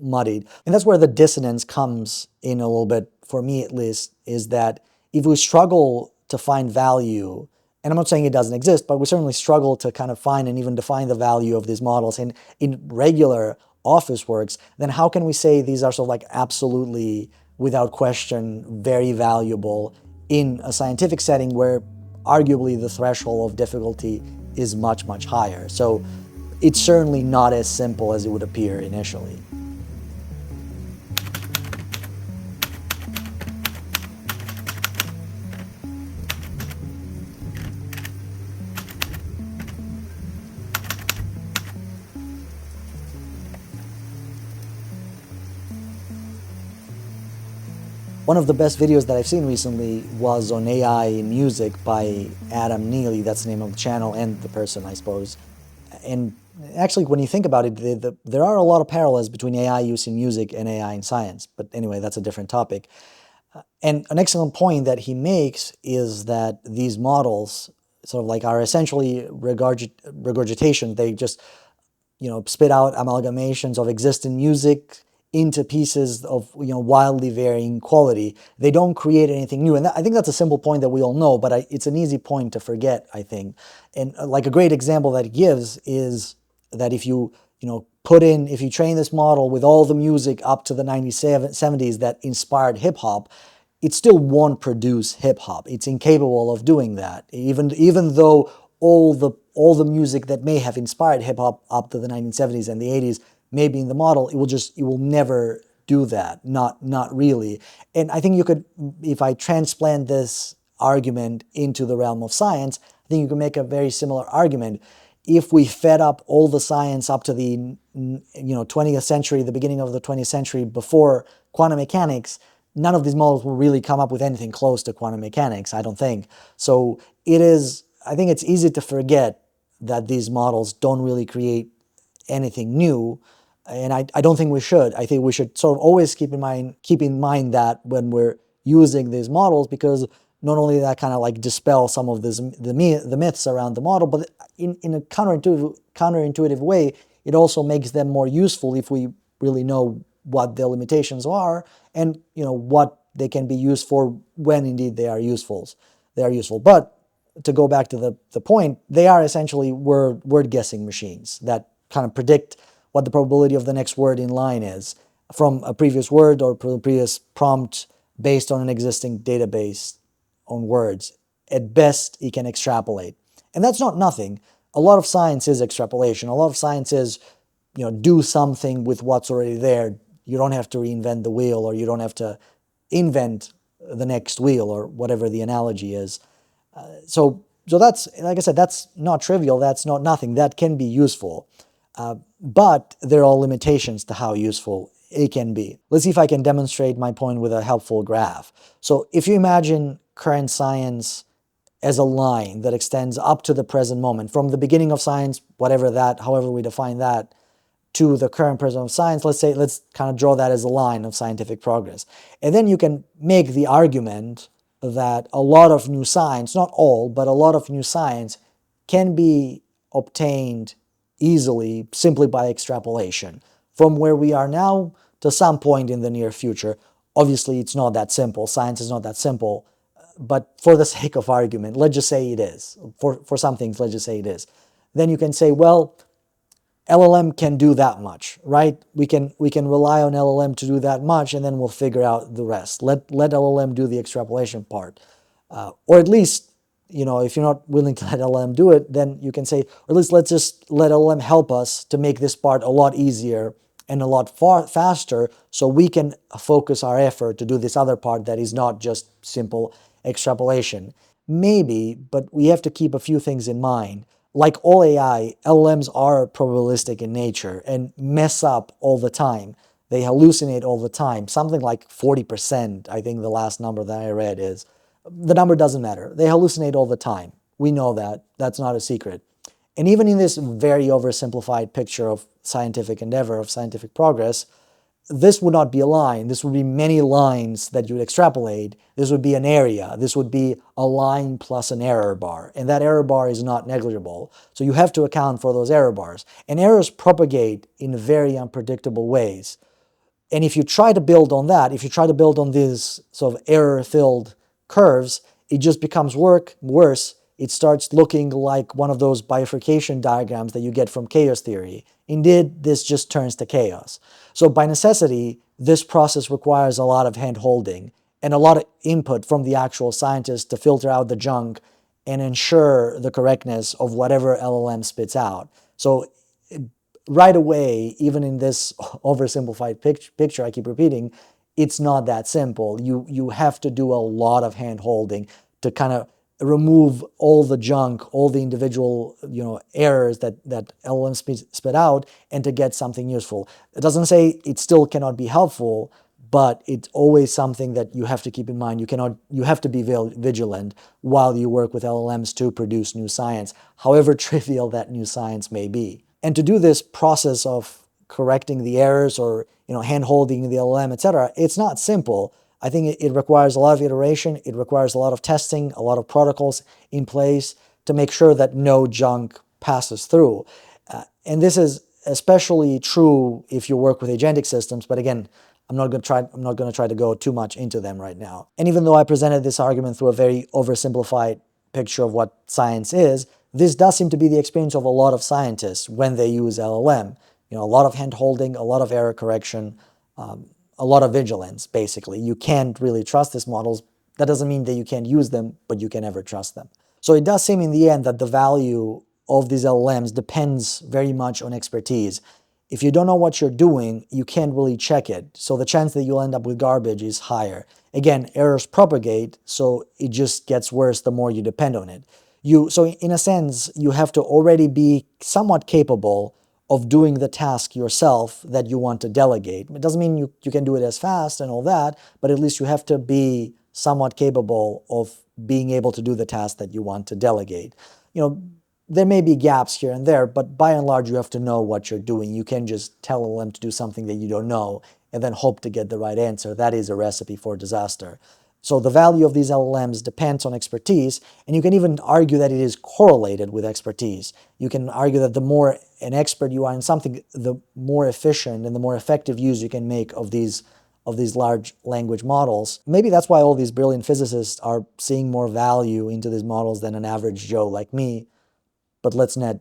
[SPEAKER 1] muddied. And that's where the dissonance comes in a little bit, for me at least, is that if we struggle to find value, and I'm not saying it doesn't exist, but we certainly struggle to kind of find and even define the value of these models in regular office works, then how can we say these are sort of like absolutely, without question, very valuable in a scientific setting where arguably the threshold of difficulty is much, much higher? So it's certainly not as simple as it would appear initially. One of the best videos that I've seen recently was on AI in music by Adam Neely. That's the name of the channel and the person, I suppose. And actually, when you think about it, there are a lot of parallels between AI use in music and AI in science. But anyway, that's a different topic. And an excellent point that he makes is that these models sort of like are essentially regurgitation. They just spit out amalgamations of existing music into pieces of wildly varying quality. They don't create anything new. And I think that's a simple point that we all know, but it's an easy point to forget, I think. And like a great example that it gives is that if you train this model with all the music up to the 1970s that inspired hip-hop, it still won't produce hip-hop. It's incapable of doing that. Even though all the music that may have inspired hip-hop up to the 1970s and the 80s maybe in the model, it will never do that. Not really. And I think you could, if I transplant this argument into the realm of science, I think you can make a very similar argument. If we fed up all the science up to the 20th century, the beginning of the 20th century, before quantum mechanics, none of these models will really come up with anything close to quantum mechanics, I don't think. So I think it's easy to forget that these models don't really create anything new. And I don't think we should. I think we should sort of always keep in mind that when we're using these models, because not only that kind of like dispel some of the myths around the model, but in a counterintuitive way, it also makes them more useful if we really know what their limitations are and what they can be used for when indeed they are useful. But to go back to the point, they are essentially word guessing machines that kind of predict what the probability of the next word in line is from a previous word or previous prompt based on an existing database on words. At best, it can extrapolate. And that's not nothing. a lot of science is extrapolation. A lot of science is, do something with what's already there. You don't have to reinvent the wheel, or you don't have to invent the next wheel, or whatever the analogy is. So that's, like I said, that's not trivial. That's not nothing. That can be useful. But there are limitations to how useful it can be. Let's see if I can demonstrate my point with a helpful graph. So if you imagine current science as a line that extends up to the present moment, from the beginning of science, whatever that, however we define that, to the current present of science, let's kind of draw that as a line of scientific progress. And then you can make the argument that a lot of new science, not all, but a lot of new science can be obtained easily simply by extrapolation from where we are now to some point in the near future. Obviously, it's not that simple. Science is not that simple. But for the sake of argument, let's just say it is. For some things, let's just say it is. Then you can say, well, LLM can do that much, right? We can rely on LLM to do that much, and then we'll figure out the rest. Let LLM do the extrapolation part, or at least, if you're not willing to let LLM do it, then you can say, or at least let's just let LLM help us to make this part a lot easier and a lot faster, so we can focus our effort to do this other part that is not just simple extrapolation. Maybe, but we have to keep a few things in mind. Like all AI, LLMs are probabilistic in nature and mess up all the time. They hallucinate all the time. Something like 40%, I think the last number that I read is. The number doesn't matter. They hallucinate all the time. We know that. That's not a secret. And even in this very oversimplified picture of scientific endeavor, of scientific progress, this would not be a line. This would be many lines that you would extrapolate. This would be an area. This would be a line plus an error bar. And that error bar is not negligible. So you have to account for those error bars. And errors propagate in very unpredictable ways. And if you try to build on that, if you try to build on these sort of error-filled curves, it just becomes worse. It starts looking like one of those bifurcation diagrams that you get from chaos theory. Indeed, this just turns to chaos. So by necessity, this process requires a lot of hand-holding and a lot of input from the actual scientists to filter out the junk and ensure the correctness of whatever LLM spits out. So right away, even in this oversimplified picture I keep repeating, it's not that simple. You have to do a lot of hand-holding to kind of remove all the junk, all the individual errors that LLM spit out, and to get something useful. It doesn't say it still cannot be helpful, but it's always something that you have to keep in mind. You have to be vigilant while you work with LLMs to produce new science, however trivial that new science may be. And to do this process of correcting the errors or hand-holding the LLM, etc., it's not simple. I think it requires a lot of iteration. It requires a lot of testing, a lot of protocols in place to make sure that no junk passes through. And this is especially true if you work with agentic systems. But again, I'm not going to try to go too much into them right now. And even though I presented this argument through a very oversimplified picture of what science is, this does seem to be the experience of a lot of scientists when they use LLM. A lot of hand-holding, a lot of error correction, a lot of vigilance, basically. You can't really trust these models. That doesn't mean that you can't use them, but you can never trust them. So it does seem in the end that the value of these LLMs depends very much on expertise. If you don't know what you're doing, you can't really check it. So the chance that you'll end up with garbage is higher. Again, errors propagate, so it just gets worse the more you depend on it. So in a sense, you have to already be somewhat capable of doing the task yourself that you want to delegate. It doesn't mean you can do it as fast and all that, but at least you have to be somewhat capable of being able to do the task that you want to delegate. There may be gaps here and there, but by and large, you have to know what you're doing. You can't just tell them to do something that you don't know and then hope to get the right answer. That is a recipe for disaster. So the value of these LLMs depends on expertise, and you can even argue that it is correlated with expertise. You can argue that the more an expert you are in something, the more efficient and the more effective use you can make of these large language models. Maybe that's why all these brilliant physicists are seeing more value into these models than an average Joe like me, but let's not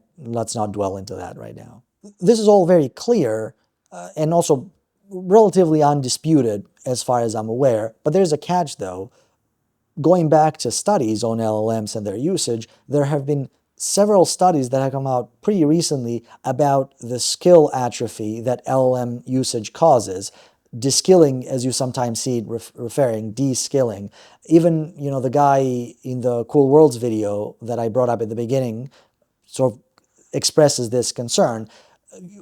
[SPEAKER 1] dwell into that right now. This is all very clear and also relatively undisputed as far as I'm aware, but there's a catch though. Going back to studies on LLMs and their usage, there have been several studies that have come out pretty recently about the skill atrophy that LLM usage causes. Deskilling, as you sometimes see it referring, de-skilling. Even, the guy in the Cool Worlds video that I brought up at the beginning sort of expresses this concern.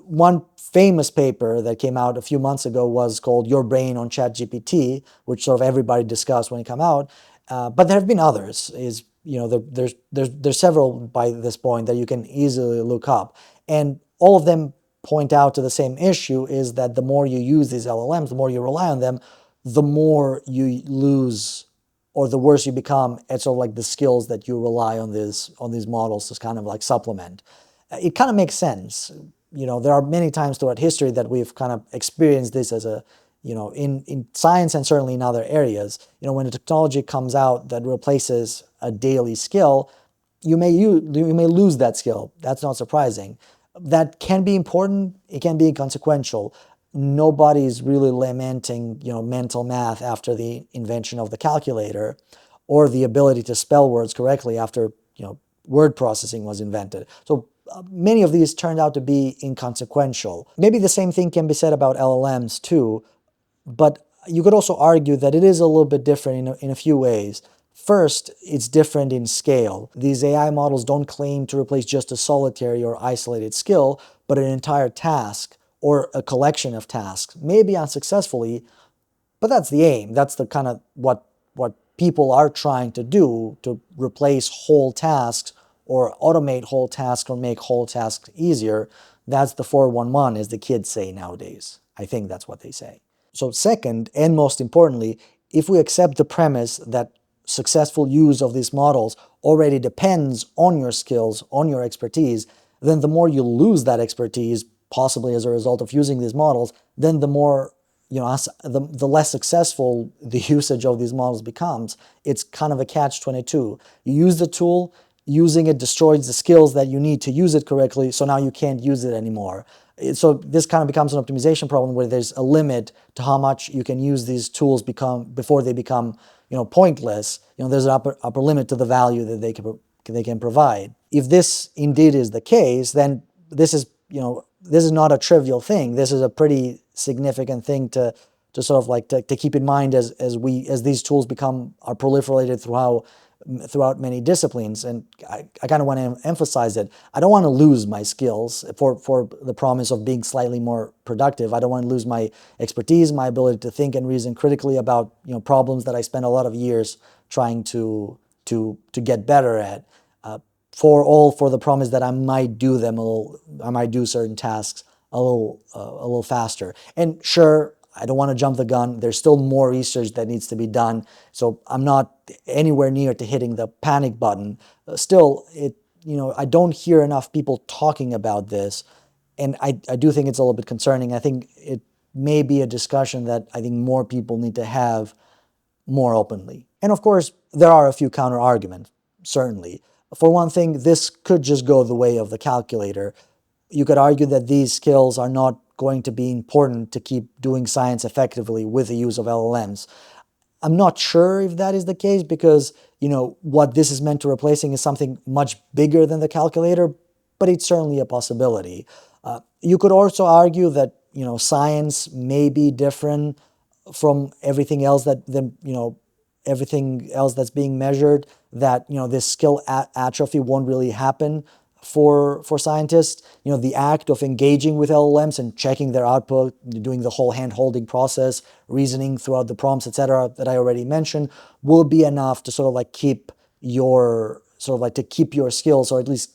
[SPEAKER 1] One famous paper that came out a few months ago was called Your Brain on ChatGPT, which sort of everybody discussed when it came out. But there have been others. There's several by this point that you can easily look up, and all of them point out to the same issue: is that the more you use these LLMs, the more you rely on them, the more you lose, or the worse you become at sort of like the skills that you rely on these models to kind of like supplement. It kind of makes sense. There are many times throughout history that we've kind of experienced this as a, in science and certainly in other areas. When a technology comes out that replaces a daily skill, you may lose that skill. That's not surprising. That can be important. It can be inconsequential. Nobody's really lamenting, mental math after the invention of the calculator, or the ability to spell words correctly after, word processing was invented. So many of these turned out to be inconsequential. Maybe the same thing can be said about LLMs too, but you could also argue that it is a little bit different in a few ways. First, it's different in scale. These AI models don't claim to replace just a solitary or isolated skill, but an entire task or a collection of tasks, maybe unsuccessfully, but that's the aim. That's the kind of what people are trying to do, to replace whole tasks or automate whole tasks or make whole tasks easier. That's the 411, as the kids say nowadays. I think that's what they say. So second, and most importantly, if we accept the premise that successful use of these models already depends on your skills, on your expertise, then the more you lose that expertise, possibly as a result of using these models, then the more, the less successful the usage of these models becomes. It's kind of a catch-22. You use the tool, using it destroys the skills that you need to use it correctly, so now you can't use it anymore. So this kind of becomes an optimization problem where there's a limit to how much you can use these tools before they become, pointless. There's an upper limit to the value that they can provide. If this indeed is the case, then this is not a trivial thing. This is a pretty significant thing to sort of like to keep in mind as these tools are proliferated throughout many disciplines. And I kind of want to emphasize that I don't want to lose my skills for the promise of being slightly more productive. I don't want to lose my expertise, my ability to think and reason critically about problems that I spent a lot of years trying to get better at. For the promise that I might do certain tasks a little faster. And sure, I don't want to jump the gun. There's still more research that needs to be done. So I'm not anywhere near to hitting the panic button. Still, I don't hear enough people talking about this. And I do think it's a little bit concerning. I think it may be a discussion that I think more people need to have more openly. And of course, there are a few counter arguments, certainly. For one thing, this could just go the way of the calculator. You could argue that these skills are not going to be important to keep doing science effectively with the use of LLMs. I'm not sure if that is the case because, what this is meant to replacing is something much bigger than the calculator, but it's certainly a possibility. You could also argue that, science may be different from everything else everything else that's being measured, that this skill atrophy won't really happen for scientists. The act of engaging with LLMs and checking their output, doing the whole hand-holding process, reasoning throughout the prompts, etc., that I already mentioned, will be enough to sort of like keep your skills, or at least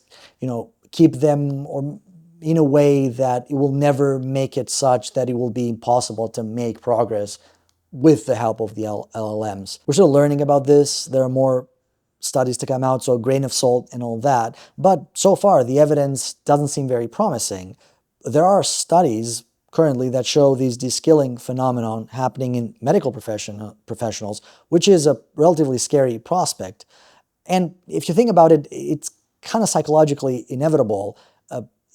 [SPEAKER 1] keep them or in a way that it will never make it such that it will be impossible to make progress with the help of the LLMs. We're still learning about this. There are more studies to come out, so a grain of salt and all that. But so far, the evidence doesn't seem very promising. There are studies currently that show these de-skilling phenomenon happening in medical professionals, which is a relatively scary prospect. And if you think about it, it's kind of psychologically inevitable.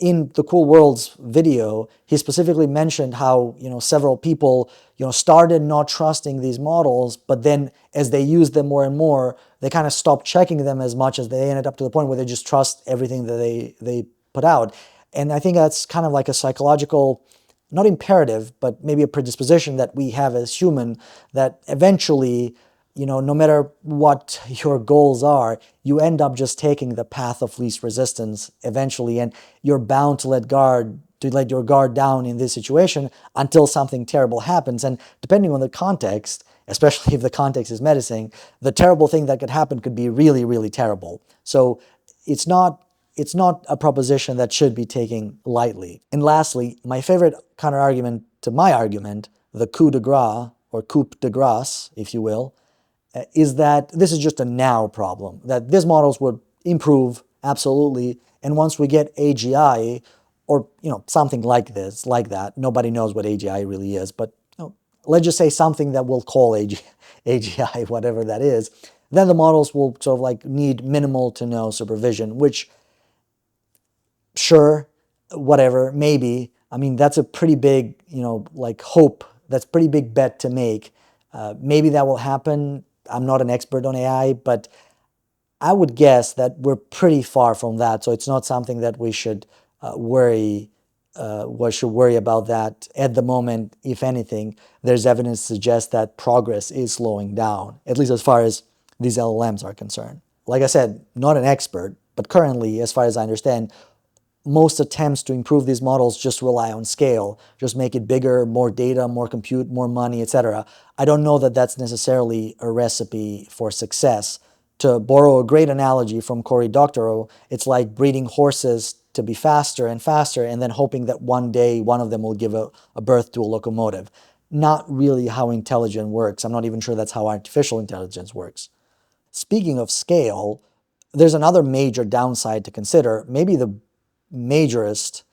[SPEAKER 1] in the Cool Worlds video, he specifically mentioned how, several people, started not trusting these models, but then as they used them more and more, they kind of stopped checking them as much, as they ended up to the point where they just trust everything that they put out. And I think that's kind of like a psychological, not imperative, but maybe a predisposition that we have as human, that eventually, no matter what your goals are, you end up just taking the path of least resistance eventually, and you're bound to let your guard down in this situation until something terrible happens. And depending on the context, especially if the context is medicine, the terrible thing that could happen could be really, really terrible. So it's not a proposition that should be taken lightly. And lastly, my favorite counter-argument to my argument, the coup de grace, or coup de grace, if you will, is that this is just a now problem, that these models would improve absolutely, and once we get AGI, or something like that, nobody knows what AGI really is, but let's just say something that we'll call AGI, whatever that is, then the models will sort of like need minimal to no supervision, which, sure, whatever, maybe. I mean, that's a pretty big, hope. That's a pretty big bet to make. Maybe that will happen. I'm not an expert on AI, but I would guess that we're pretty far from that. So it's not something that we should worry about that at the moment. If anything, there's evidence to suggest that progress is slowing down, at least as far as these LLMs are concerned. Like I said, not an expert, but currently, as far as I understand, most attempts to improve these models just rely on scale, just make it bigger, more data, more compute, more money, etc. I don't know that that's necessarily a recipe for success. To borrow a great analogy from Cory Doctorow, it's like breeding horses to be faster and faster and then hoping that one day one of them will give a birth to a locomotive. Not really how intelligence works. I'm not even sure that's how artificial intelligence works. Speaking of scale, there's another major downside to consider, maybe the majorest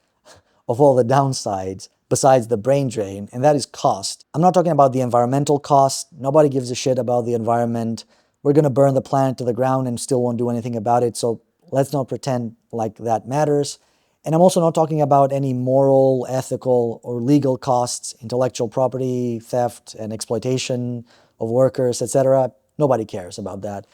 [SPEAKER 1] of all the downsides besides the brain drain, and that is cost. I'm not talking about the environmental cost. Nobody gives a shit about the environment. We're going to burn the planet to the ground and still won't do anything about it, so let's not pretend like that matters. And I'm also not talking about any moral, ethical, or legal costs, intellectual property, theft, and exploitation of workers, etc. Nobody cares about that.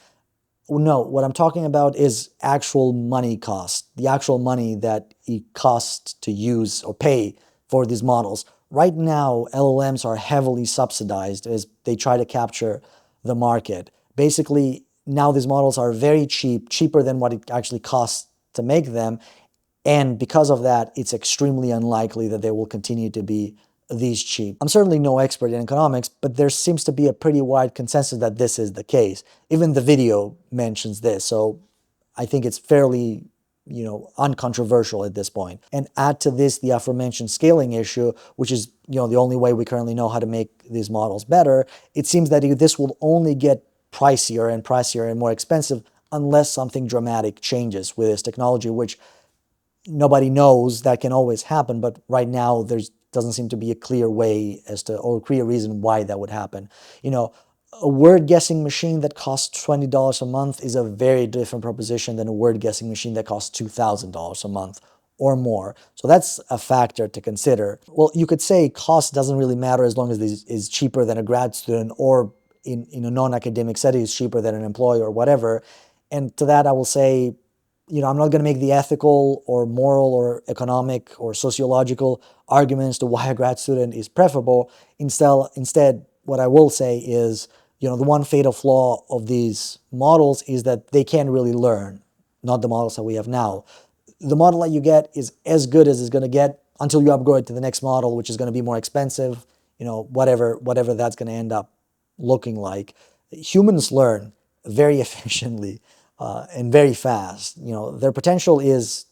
[SPEAKER 1] No, what I'm talking about is actual money cost, the actual money that it costs to use or pay for these models. Right now, LLMs are heavily subsidized as they try to capture the market. Basically, now these models are very cheap, cheaper than what it actually costs to make them. And because of that, it's extremely unlikely that they will continue to be these cheap. I'm certainly no expert in economics, but there seems to be a pretty wide consensus that this is the case. Even the video mentions this, so I think it's fairly, uncontroversial at this point. And add to this the aforementioned scaling issue, which is, the only way we currently know how to make these models better. It seems that this will only get pricier and pricier and more expensive unless something dramatic changes with this technology, which nobody knows. That can always happen, but right now there doesn't seem to be a clear way or a clear reason why that would happen. A word guessing machine that costs $20 a month is a very different proposition than a word guessing machine that costs $2,000 a month or more. So that's a factor to consider. Well, you could say cost doesn't really matter as long as this is cheaper than a grad student, or in a non-academic setting is cheaper than an employee or whatever. And to that I will say, I'm not going to make the ethical or moral or economic or sociological arguments to why a grad student is preferable. Instead, what I will say is, the one fatal flaw of these models is that they can't really learn, not the models that we have now. The model that you get is as good as it's going to get until you upgrade to the next model, which is going to be more expensive, whatever that's going to end up looking like. Humans learn very efficiently and very fast. Their potential is,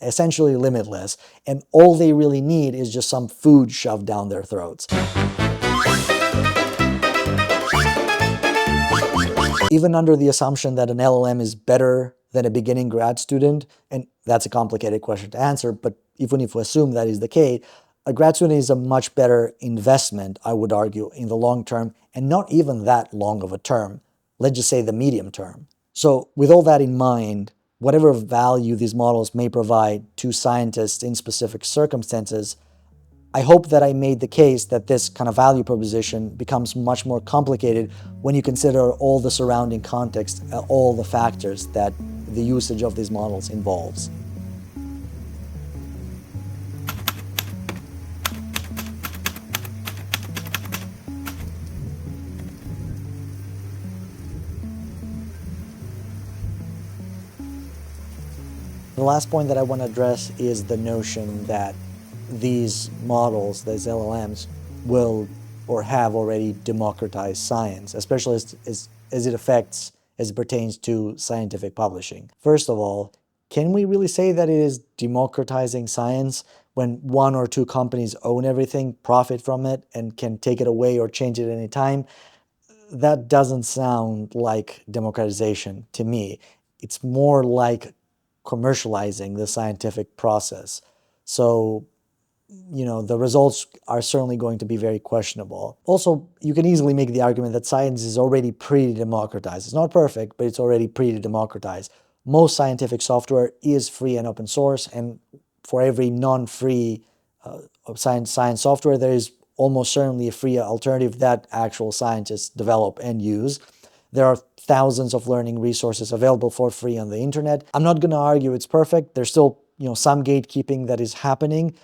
[SPEAKER 1] essentially limitless, and all they really need is just some food shoved down their throats. Even under the assumption that an LLM is better than a beginning grad student, and that's a complicated question to answer, but even if we assume that is the case, a grad student is a much better investment, I would argue, in the long term, and not even that long of a term. Let's just say the medium term. So with all that in mind, whatever value these models may provide to scientists in specific circumstances, I hope that I made the case that this kind of value proposition becomes much more complicated when you consider all the surrounding context, all the factors that the usage of these models involves. The last point that I want to address is the notion that these models, these LLMs, will or have already democratized science, especially as it pertains to scientific publishing. First of all, can we really say that it is democratizing science when one or two companies own everything, profit from it, and can take it away or change it at any time? That doesn't sound like democratization to me. It's more like commercializing the scientific process. So, the results are certainly going to be very questionable. Also, you can easily make the argument that science is already pretty democratized. It's not perfect, but it's already pretty democratized. Most scientific software is free and open source, and for every non-free science software, there is almost certainly a free alternative that actual scientists develop and use. There are thousands of learning resources available for free on the internet. I'm not going to argue it's perfect. There's still some gatekeeping that is happening.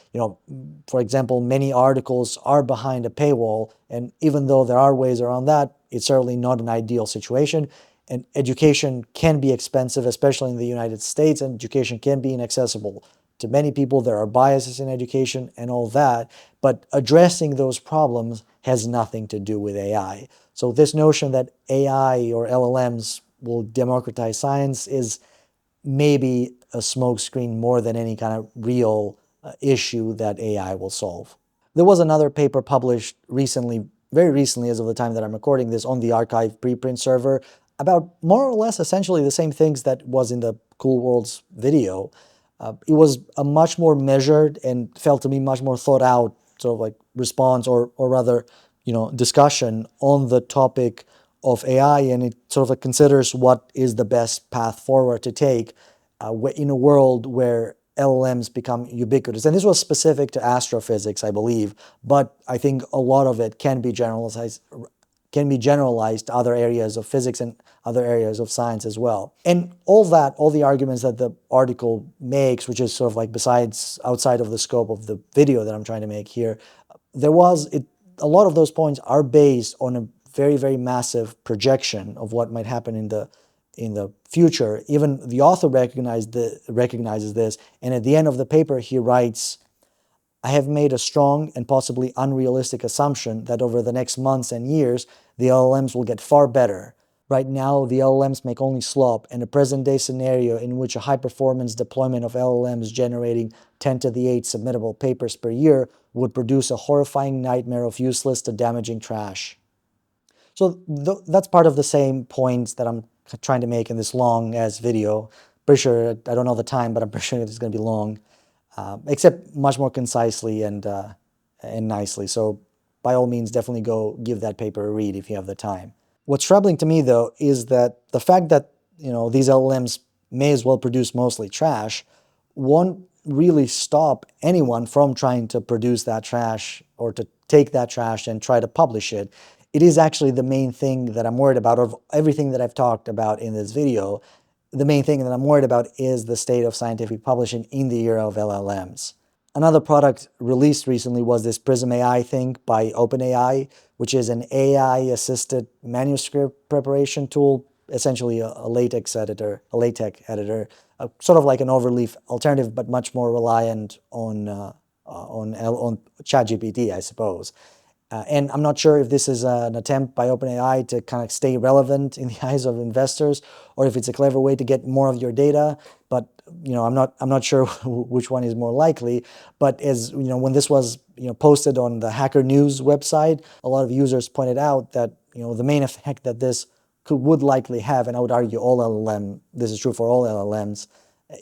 [SPEAKER 1] For example, many articles are behind a paywall, and even though there are ways around that, it's certainly not an ideal situation. And education can be expensive, especially in the United States, and education can be inaccessible to many people. There are biases in education and all that, but addressing those problems has nothing to do with AI. So this notion that AI or LLMs will democratize science is maybe a smokescreen more than any kind of real issue that AI will solve. There was another paper published recently, very recently as of the time that I'm recording this, on the arXiv preprint server about more or less essentially the same things that was in the Cool Worlds video. It was a much more measured and felt to me much more thought out sort of like response or rather, discussion on the topic of AI, and it sort of like considers what is the best path forward to take in a world where LLMs become ubiquitous. And this was specific to astrophysics, I believe, but I think a lot of it can be generalized to other areas of physics and other areas of science as well. And all the arguments that the article makes, which is sort of like outside of the scope of the video that I'm trying to make here, a lot of those points are based on a very, very massive projection of what might happen in the future. Even the author recognizes this, and at the end of the paper he writes, "I have made a strong and possibly unrealistic assumption that over the next months and years, the LLMs will get far better. Right now, the LLMs make only slop, and a present-day scenario in which a high-performance deployment of LLMs generating 10 to the 8 submittable papers per year would produce a horrifying nightmare of useless to damaging trash." So that's part of the same points that I'm trying to make in this long-ass video. Pretty sure, I don't know the time, but I'm pretty sure it's going to be long. Except much more concisely and nicely. So by all means, definitely go give that paper a read if you have the time. What's troubling to me, though, is that the fact that these LLMs may as well produce mostly trash won't really stop anyone from trying to produce that trash or to take that trash and try to publish it. It is actually the main thing that I'm worried about. Of everything that I've talked about in this video, the main thing that I'm worried about is the state of scientific publishing in the era of LLMs. Another product released recently was this Prism AI thing by OpenAI, which is an AI-assisted manuscript preparation tool, essentially a LaTeX editor, sort of like an overleaf alternative, but much more reliant on ChatGPT, I suppose. And I'm not sure if this is an attempt by OpenAI to kind of stay relevant in the eyes of investors, or if it's a clever way to get more of your data. But I'm not sure which one is more likely. But as when this was posted on the Hacker News website, a lot of users pointed out that the main effect that this would likely have, and I would argue this is true for all LLMs,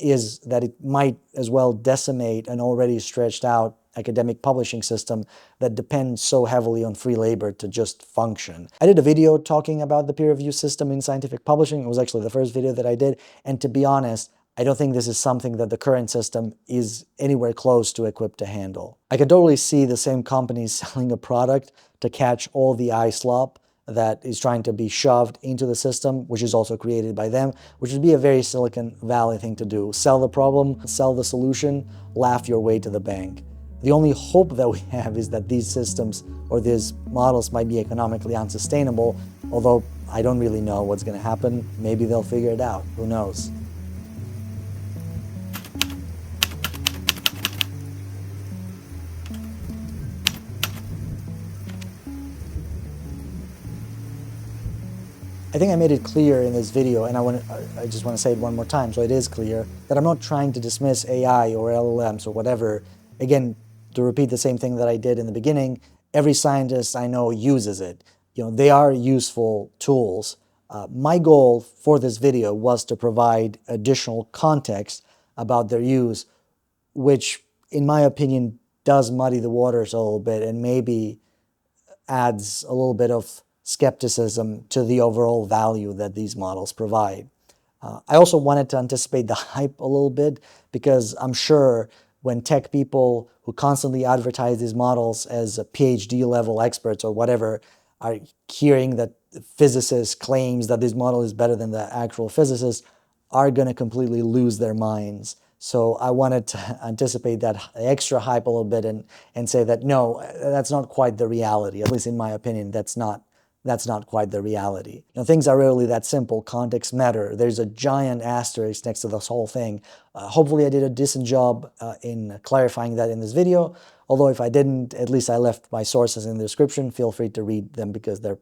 [SPEAKER 1] is that it might as well decimate an already stretched out academic publishing system that depends so heavily on free labor to just function. I did a video talking about the peer review system in scientific publishing. It was actually the first video that I did, and to be honest, I don't think this is something that the current system is anywhere close to equipped to handle. I can totally see the same companies selling a product to catch all the eye slop that is trying to be shoved into the system, which is also created by them, which would be a very Silicon Valley thing to do. Sell the problem, sell the solution, laugh your way to the bank. The only hope that we have is that these systems or these models might be economically unsustainable, although I don't really know what's going to happen. Maybe they'll figure it out. Who knows? I think I made it clear in this video, and I just want to say it one more time so it is clear, that I'm not trying to dismiss AI or LLMs or whatever. Again, to repeat the same thing that I did in the beginning, every scientist I know uses it. They are useful tools. My goal for this video was to provide additional context about their use, which, in my opinion, does muddy the waters a little bit and maybe adds a little bit of skepticism to the overall value that these models provide. I also wanted to anticipate the hype a little bit because I'm sure when tech people who constantly advertise these models as PhD level experts or whatever are hearing that physicists claims that this model is better than the actual physicists, are going to completely lose their minds. So I wanted to anticipate that extra hype a little bit and say that no, that's not quite the reality. At least in my opinion, that's not quite the reality. Things are rarely that simple. Context matter. There's a giant asterisk next to this whole thing. Hopefully I did a decent job in clarifying that in this video. Although if I didn't, at least I left my sources in the description. Feel free to read them because they're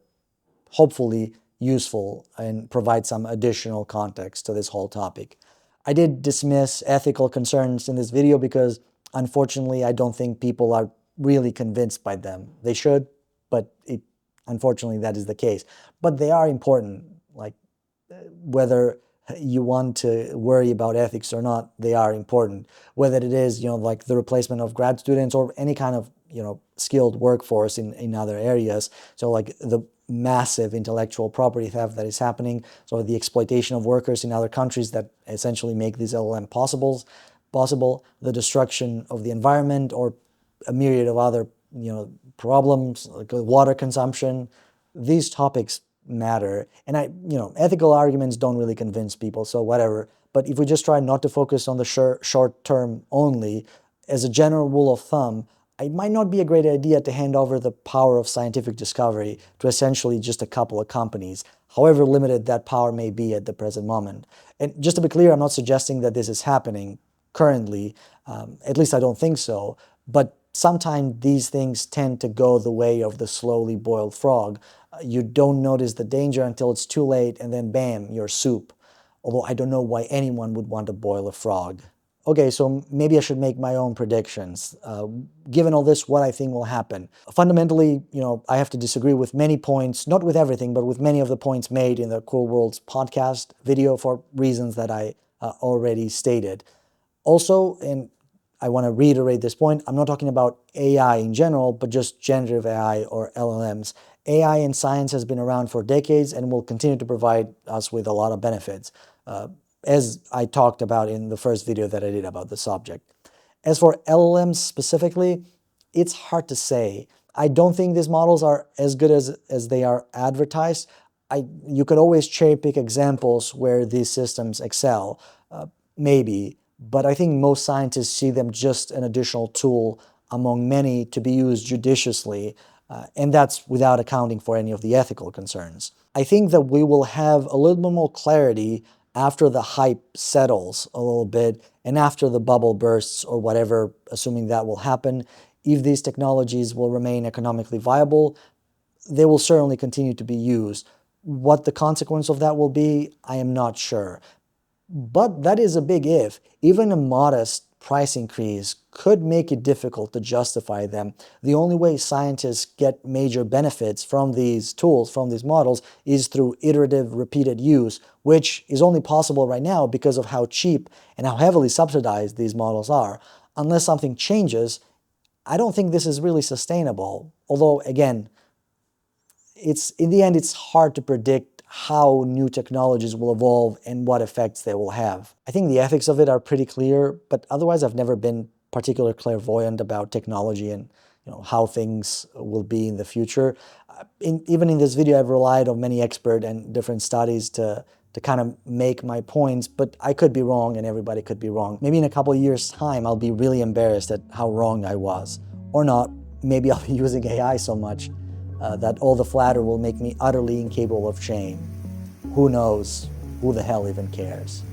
[SPEAKER 1] hopefully useful and provide some additional context to this whole topic. I did dismiss ethical concerns in this video because unfortunately I don't think people are really convinced by them. They should, but unfortunately that is the case. But they are important, like whether you want to worry about ethics or not, they are important. Whether it is, like the replacement of grad students or any kind of, skilled workforce in other areas. So like the massive intellectual property theft that is happening, so the exploitation of workers in other countries that essentially make these LLM possible, the destruction of the environment, or a myriad of other problems like water consumption. These topics matter, and ethical arguments don't really convince people, so whatever. But if we just try not to focus on the short term only, as a general rule of thumb, it might not be a great idea to hand over the power of scientific discovery to essentially just a couple of companies, however limited that power may be at the present moment. And just to be clear, I'm not suggesting that this is happening currently, at least I don't think so, but sometimes these things tend to go the way of the slowly boiled frog. You don't notice the danger until it's too late, and then bam, you're soup. Although I don't know why anyone would want to boil a frog. Okay, so maybe I should make my own predictions. Given all this, what I think will happen. Fundamentally, I have to disagree with many points, not with everything, but with many of the points made in the Cool Worlds podcast video for reasons that I already stated. Also, and I want to reiterate this point, I'm not talking about AI in general, but just generative AI or LLMs. AI in science has been around for decades and will continue to provide us with a lot of benefits, as I talked about in the first video that I did about the subject. As for LLMs specifically, it's hard to say. I don't think these models are as good as they are advertised. You could always cherry pick examples where these systems excel, maybe, but I think most scientists see them just an additional tool among many to be used judiciously, and that's without accounting for any of the ethical concerns. I think that we will have a little bit more clarity after the hype settles a little bit and after the bubble bursts or whatever, assuming that will happen. If these technologies will remain economically viable, they will certainly continue to be used. What the consequence of that will be, I am not sure. But that is a big if. Even a modest price increase could make it difficult to justify them. The only way scientists get major benefits from these tools, from these models, is through iterative, repeated use, which is only possible right now because of how cheap and how heavily subsidized these models are. Unless something changes, I don't think this is really sustainable. Although, again, in the end, it's hard to predict how new technologies will evolve and what effects they will have. I think the ethics of it are pretty clear, but otherwise I've never been particularly clairvoyant about technology and how things will be in the future. Even in this video, I've relied on many experts and different studies to kind of make my points, but I could be wrong and everybody could be wrong. Maybe in a couple of years' time, I'll be really embarrassed at how wrong I was. Or not, maybe I'll be using AI so much that all the flatter will make me utterly incapable of shame. Who knows? Who the hell even cares?